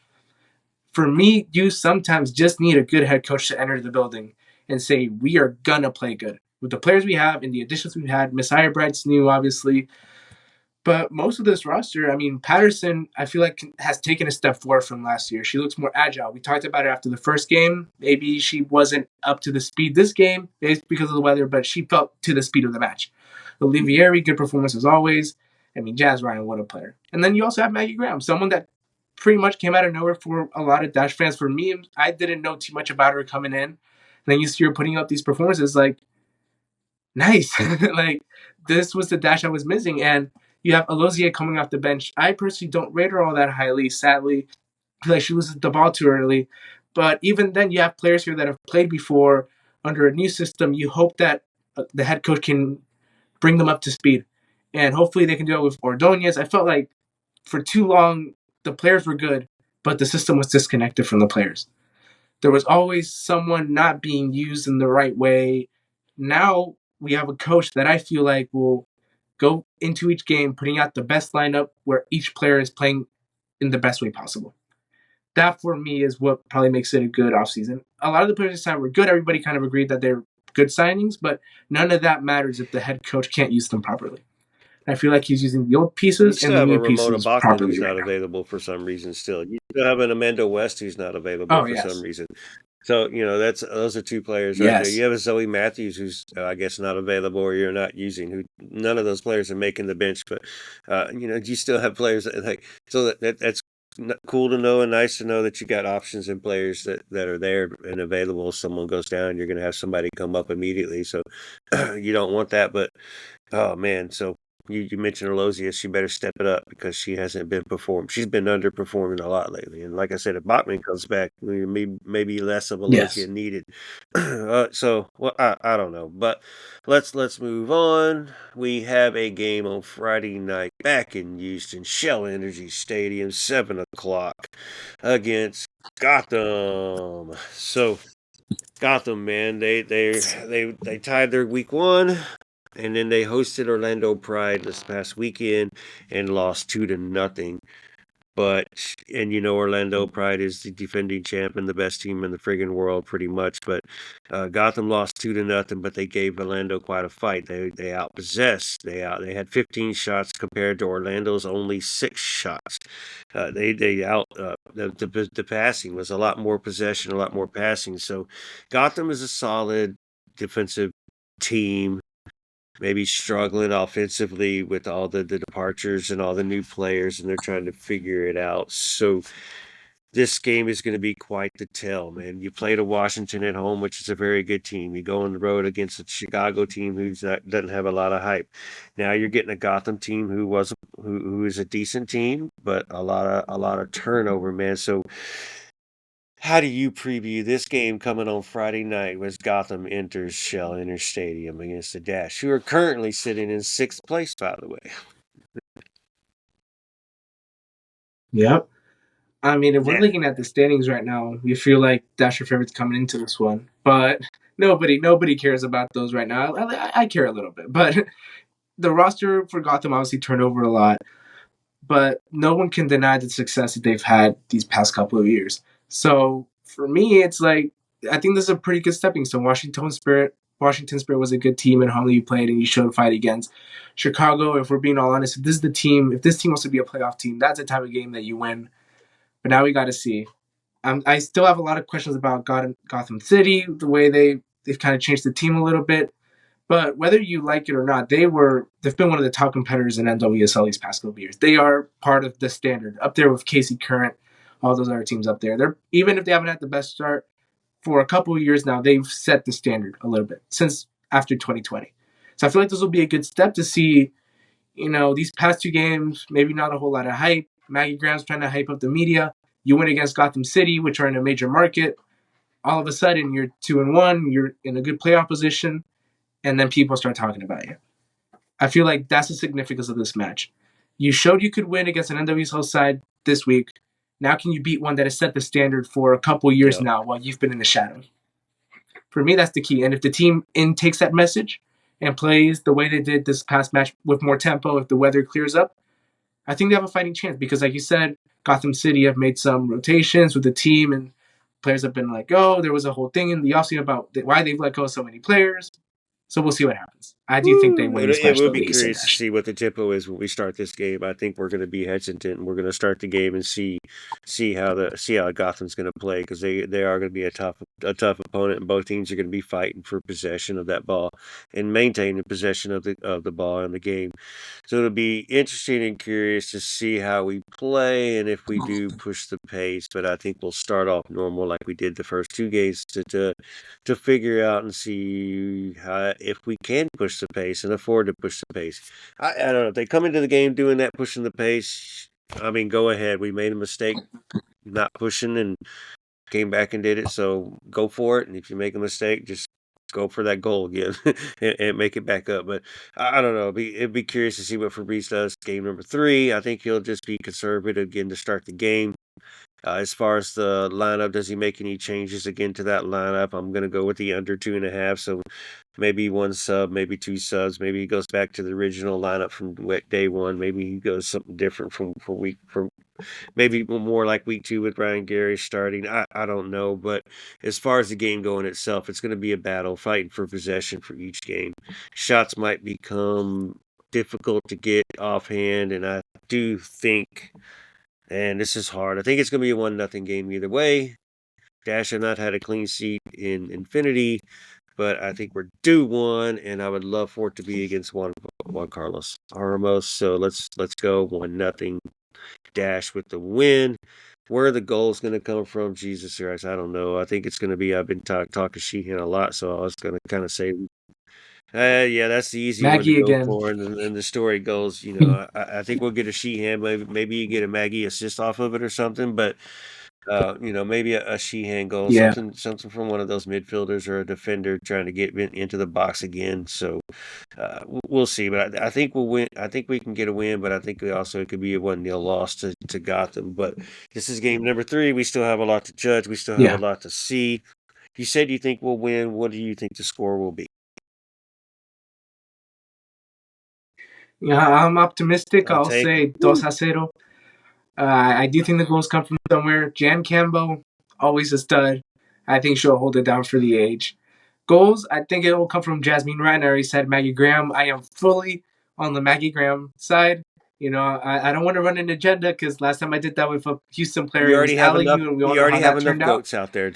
For me, you sometimes just need a good head coach to enter the building and say, we are going to play good. With the players we have and the additions we've had, Messiah Bright's new, obviously. But most of this roster, I mean, Patterson, I feel like has taken a step forward from last year. She looks more agile. We talked about it after the first game. Maybe she wasn't up to the speed this game. It's because of the weather, but she felt to the speed of the match. Olivieri, good performance as always. I mean, Jazz Ryan, what a player. And then you also have Maggie Graham, someone that pretty much came out of nowhere for a lot of Dash fans. For me, I didn't know too much about her coming in. And then you see her putting up these performances like, nice. Like, this was the Dash I was missing. And you have Alozier coming off the bench. I personally don't rate her all that highly, sadly. I feel like she loses the ball too early. But even then, you have players here that have played before under a new system. You hope that the head coach can bring them up to speed. And hopefully they can do it with Ordoñez. I felt like for too long, the players were good, but the system was disconnected from the players. There was always someone not being used in the right way. Now we have a coach that I feel like will go into each game putting out the best lineup where each player is playing in the best way possible. That for me is what probably makes it a good offseason. A lot of the players this time were good. Everybody kind of agreed that they're good signings, but none of that matters if the head coach can't use them properly. I feel like he's using the old You pieces and still the have a new Ramona pieces Bachman properly who's right not now. available for some reason still. You still have an Amanda West who's not available Oh, for some yes. reason. So, those are 2 players right there. Yes. You have a Zoe Matthews who's, I guess, not available or you're not using, who none of those players are making the bench, but, you still have players that, like, so that's cool to know and nice to know that you got options and players that are there and available. If someone goes down, you're going to have somebody come up immediately. So you don't want that, but oh man. So you mentioned Ordoñez. She better step it up because she hasn't been performing. She's been underperforming a lot lately. And like I said, if Bachman comes back, maybe less of Yes. Ordoñez needed. I don't know, but let's move on. We have a game on Friday night back in Houston, Shell Energy Stadium, 7 o'clock against Gotham. So Gotham, man, they tied their week one, and then they hosted Orlando Pride this past weekend and lost 2-0. But Orlando Pride is the defending champ and the best team in the friggin' world, pretty much. But Gotham lost 2-0, but they gave Orlando quite a fight. They outpossessed. They had 15 shots compared to Orlando's only 6 shots. The passing was a lot more possession, a lot more passing. So Gotham is a solid defensive team, maybe struggling offensively with all the departures and all the new players, and they're trying to figure it out. So this game is going to be quite the tell, man. You play to Washington at home, which is a very good team. You go on the road against a Chicago team doesn't have a lot of hype. Now you're getting a Gotham team who is a decent team, but a lot of turnover, man. So how do you preview this game coming on Friday night as Gotham enters Shell Inter Stadium against the Dash, who are currently sitting in 6th place, by the way? Yep. I mean, if we're Yeah. looking at the standings right now, we feel like Dasher favorites coming into this one, but nobody cares about those right now. I care a little bit, but the roster for Gotham obviously turned over a lot, but no one can deny the success that they've had these past couple of years. So for me, it's like I think this is a pretty good stepping stone. Washington Spirit was a good team at home that you played and you showed fight against. Chicago, if we're being all honest, if this team wants to be a playoff team, that's the type of game that you win. But now we got to see. I still have a lot of questions about Gotham City, the way they've kind of changed the team a little bit. But whether you like it or not, they've been one of the top competitors in NWSL these past couple of years. They are part of the standard, up there with KC Current, all those other teams up there. They're even if they haven't had the best start for a couple of years now, they've set the standard a little bit since after 2020. So I feel like this will be a good step to see. These past 2 games, maybe not a whole lot of hype. Maggie Graham's trying to hype up the media. You win against Gotham City, which are in a major market. All of a sudden, you're 2-1. You're in a good playoff position, and then people start talking about you. I feel like that's the significance of this match. You showed you could win against an NWSL side this week. Now can you beat one that has set the standard for a couple years Yep. now while you've been in the shadows? For me, that's the key. And if the team takes that message and plays the way they did this past match with more tempo, if the weather clears up, I think they have a fighting chance because, like you said, Gotham City have made some rotations with the team, and players have been like, oh, there was a whole thing in the offseason about why they've let go of so many players. So we'll see what happens. I do think they Woo! win It, this it match, will though, be the East and curious to Dash. see what the tempo is when we start this game. I think we're going to be hesitant, and we're going to start the game and see how Gotham's going to play because they are going to be a tough opponent, and both teams are going to be fighting for possession of that ball and maintaining possession of the ball in the game. So it'll be interesting and curious to see how we play and if we do push the pace. But I think we'll start off normal like we did the first 2 games to figure out and see if we can push the pace and afford to push the pace. I don't know. If they come into the game doing that, pushing the pace, I mean, go ahead. We made a mistake not pushing and came back and did it. So go for it. And if you make a mistake, just go for that goal again and make it back up. But I don't know. It'd be curious to see what Fabrice does. Game number 3. I think he'll just be conservative again to start the game. As far as the lineup, does he make any changes again to that lineup? I'm going to go with the under 2.5. So maybe 1 sub, maybe 2 subs. Maybe he goes back to the original lineup from day 1. Maybe he goes something different from maybe more like week 2 with Ryan Gary starting. I don't know. But as far as the game going itself, it's going to be a battle, fighting for possession for each game. Shots might become difficult to get offhand, and I do think, and this is hard, I think it's going to be a 1-0 game either way. Dash have not had a clean sheet in Infinity, but I think we're due one, and I would love for it to be against Juan Carlos Ramos. So let's go 1-0 Dash with the win. Where the goal is going to come from, Jesus Christ, I don't know. I think it's going to be, I've been talking Sheehan a lot, so I was going to kind of say Yeah, that's the easy one to Maggie go again. for, and the story goes, I think we'll get a Sheehan. Maybe you get a Maggie assist off of it or something, but maybe a Sheehan goal, Yeah. something from one of those midfielders or a defender trying to get into the box again. So we'll see, but I think we'll win. I think we can get a win, but I think it could be a 1-0 loss to Gotham. But this is game number 3. We still have a lot to judge. We still have a Yeah. lot to see. You said you think we'll win. What do you think the score will be? Yeah, I'm optimistic. I'll I'll take it. say 2-0. I do think the goals come from somewhere. Jan Campbell, always a stud. I think she'll hold it down for the age. Goals, I think it will come from Jasmine Ryan. I already said Maggie Graham. I am fully on the Maggie Graham side. I don't want to run an agenda because last time I did that with a Houston player, You it was already have enough. LAU, and we all You know already how have that enough turned out. goats out there.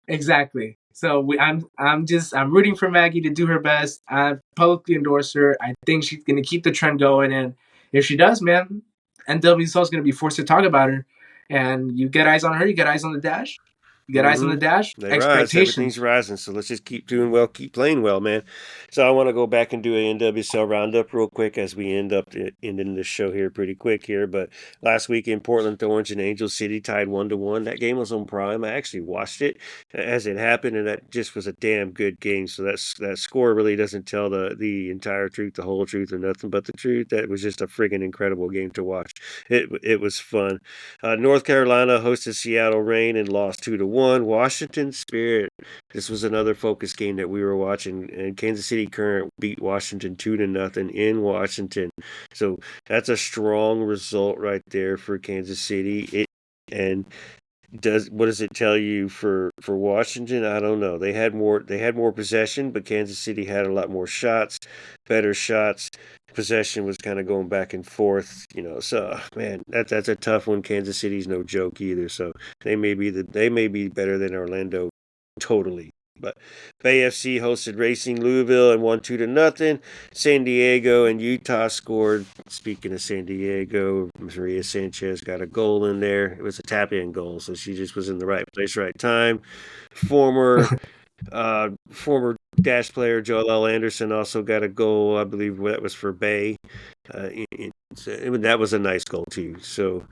Exactly. So I'm rooting for Maggie to do her best. I publicly endorse her. I think she's gonna keep the trend going, and if she does, man, NWSL is gonna be forced to talk about her. And you get eyes on her, you get eyes on the dash. You get eyes on the dash. They rise. Everything's Expectations. rising. So let's just keep doing well, keep playing well, man. So I want to go back and do an NWSL roundup real quick as we end up ending this show here pretty quick here. But last week in Portland, Thorns and Angel City tied 1-1. That game was on Prime. I actually watched it as it happened, and that just was a damn good game. So that score really doesn't tell the entire truth, the whole truth, or nothing but the truth. That was just a friggin' incredible game to watch. It was fun. North Carolina hosted Seattle Reign and lost 2-1. Washington Spirit. This was another focus game that we were watching, and Kansas City Current beat Washington 2-0 in Washington. So that's a strong result right there for Kansas City. And what does it tell you for Washington? I don't know. They had more possession, but Kansas City had a lot more shots, better shots. Possession was kind of going back and forth, So man, that's a tough one. Kansas City's no joke either. So they may be better than Orlando, totally. But Bay FC hosted Racing Louisville and won 2-0. San Diego and Utah scored. Speaking of San Diego, Maria Sanchez got a goal in there. It was a tap-in goal, so she just was in the right place, right time. Former Dash player Joel L. Anderson also got a goal. I believe that was for Bay. That was a nice goal too. So,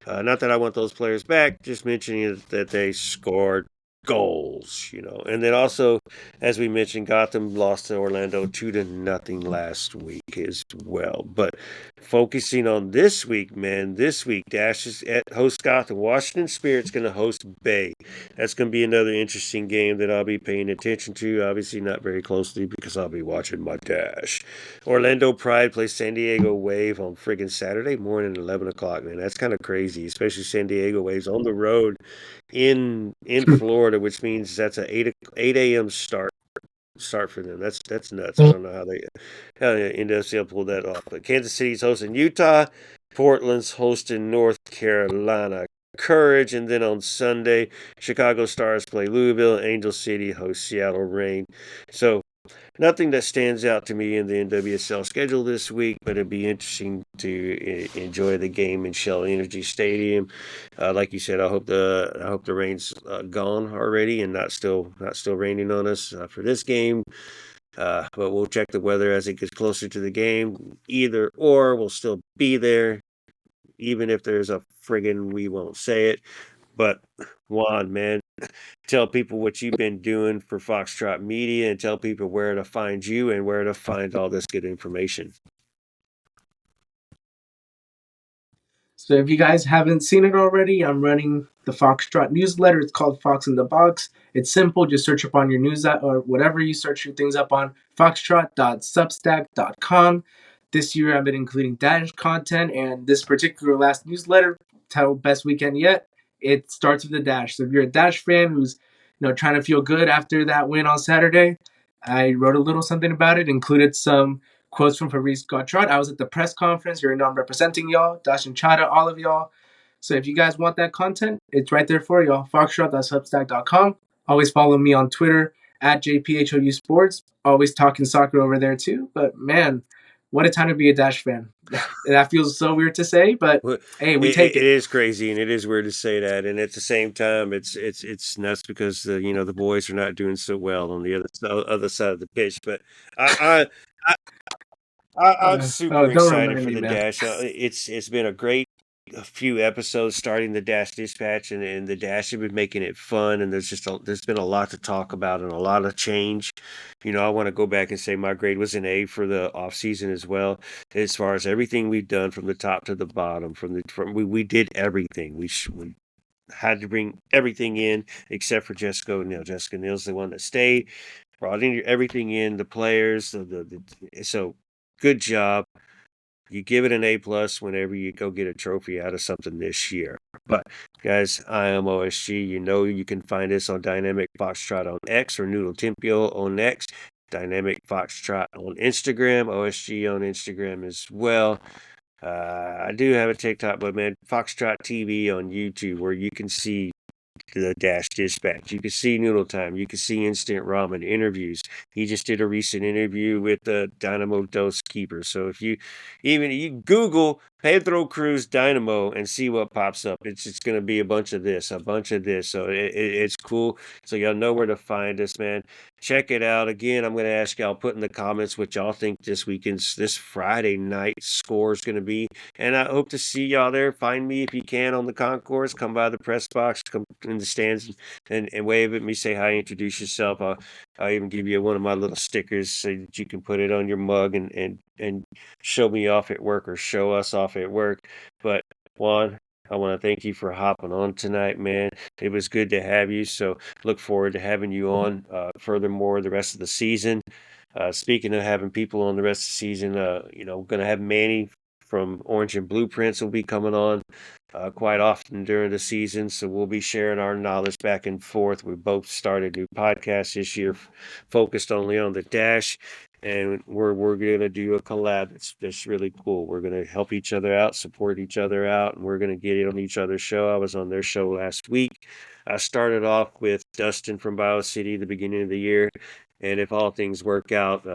not that I want those players back, just mentioning that they scored goals. And then also, as we mentioned, Gotham lost to Orlando 2-0 last week as well. But focusing on this week, man, this week Dash is at host Gotham. Washington Spirit's going to host Bay. That's going to be another interesting game that I'll be paying attention to. Obviously, not very closely because I'll be watching my Dash. Orlando Pride plays San Diego Wave on friggin' Saturday morning at 11 o'clock, man. That's kind of crazy, especially San Diego Waves on the road in Florida, which means that's a 8 a.m. start for them. That's nuts. I don't know how NWSL pulled that off. But Kansas City's hosting Utah, Portland's hosting North Carolina Courage, and then on Sunday, Chicago Stars play Louisville, Angel City hosts Seattle Reign. So nothing that stands out to me in the NWSL schedule this week, but it'd be interesting to enjoy the game in Shell Energy Stadium. Like you said, I hope the rain's gone already and not still raining on us for this game. But we'll check the weather as it gets closer to the game. Either or, we'll still be there, even if there's a friggin' we won't say it. But Juan, man, tell people what you've been doing for Foxtrot Media and tell people where to find you and where to find all this good information. So if you guys haven't seen it already, I'm running the Foxtrot newsletter. It's called Fox in the Box. It's simple. Just search up on your news or whatever you search your things up on, foxtrot.substack.com. This year I've been including Dash content, and this particular last newsletter, titled Best Weekend Yet, it starts with the Dash. So if you're a Dash fan who's trying to feel good after that win on Saturday, I wrote a little something about it, included some quotes from Fabrice Gautrat. I was at the press conference. You know I'm representing y'all, Dash and Chada, all of y'all. So if you guys want that content, it's right there for y'all. Foxtrot.substack.com. Always follow me on Twitter at JPHOU Sports. Always talking soccer over there too. But man, what a time to be a Dash fan. That feels so weird to say, but hey, we take it. It is crazy, and it is weird to say that. And at the same time, it's nuts because the boys are not doing so well on the other side of the pitch. But I'm super Don't excited remind for me, the man. Dash. It's been a few episodes starting the Dash Dispatch, and the Dash have been making it fun. And there's been a lot to talk about and a lot of change. I want to go back and say my grade was an A for the off season as well, as far as everything we've done from the top to the bottom. We did everything. We had to bring everything in except for Jessica O'Neill. Jessica O'Neill's the one that stayed, brought in everything in, the players. So good job. You give it an A+ whenever you go get a trophy out of something this year. But guys, I am OSG. You can find us on Dynamic Foxtrot on X or Noodle Tempio on X. Dynamic Foxtrot on Instagram, OSG on Instagram as well. I do have a TikTok, but man, Foxtrot TV on YouTube, where you can see the Dash Dispatch. You can see Noodle Time. You can see Instant Ramen interviews. He just did a recent interview with the Dynamo Dos keeper. So if you Google Pedro Cruz Dynamo and see what pops up, it's going to be a bunch of this. So it's cool. So y'all know where to find us, man. Check it out. Again, I'm going to ask y'all, put in the comments what y'all think this Friday night score is going to be. And I hope to see y'all there. Find me if you can on the concourse. Come by the press box. Come in the stands and wave at me. Say hi. Introduce yourself. I'll even give you one of my little stickers so that you can put it on your mug and show me off at work or show us off at work. But Juan, I want to thank you for hopping on tonight, man. It was good to have you. So look forward to having you on furthermore the rest of the season. Speaking of having people on the rest of the season, going to have Manny from Orange and Blueprints will be coming on quite often during the season. So we'll be sharing our knowledge back and forth. We both started new podcasts this year focused only on the Dash. And we're going to do a collab that's really cool. We're going to help each other out, support each other out, and we're going to get it on each other's show. I was on their show last week. I started off with Dustin from BioCity the beginning of the year. And if all things work out,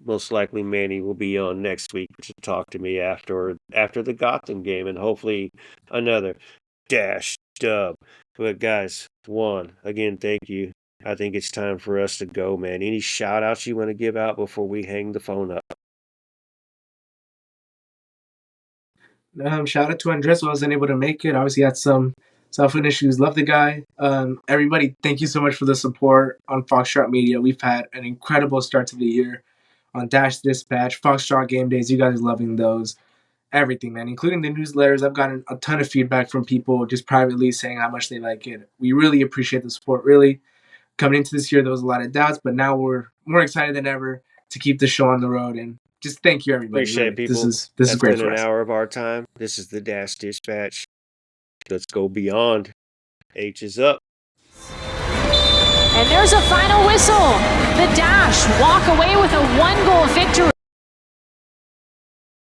most likely Manny will be on next week to talk to me after the Gotham game, and hopefully another Dash dub. But guys, Juan, again, thank you. I think it's time for us to go, man. Any shout outs you want to give out before we hang the phone up? Shout out to Andres who wasn't able to make it. Obviously had some cell phone issues. Love the guy. Everybody, thank you so much for the support on Foxtrot Media. We've had an incredible start to the year on Dash Dispatch, Foxtrot Game Days. You guys are loving those. Everything, man, including the newsletters. I've gotten a ton of feedback from people just privately saying how much they like it. We really appreciate the support. Really, coming into this year, there was a lot of doubts, but now we're more excited than ever to keep the show on the road. And just thank you, everybody. Appreciate it, people. This is great for us. An hour of our time. This is the Dash Dispatch. Let's go beyond. H is up. And there's a final whistle. The Dash walk away with a 1-goal victory.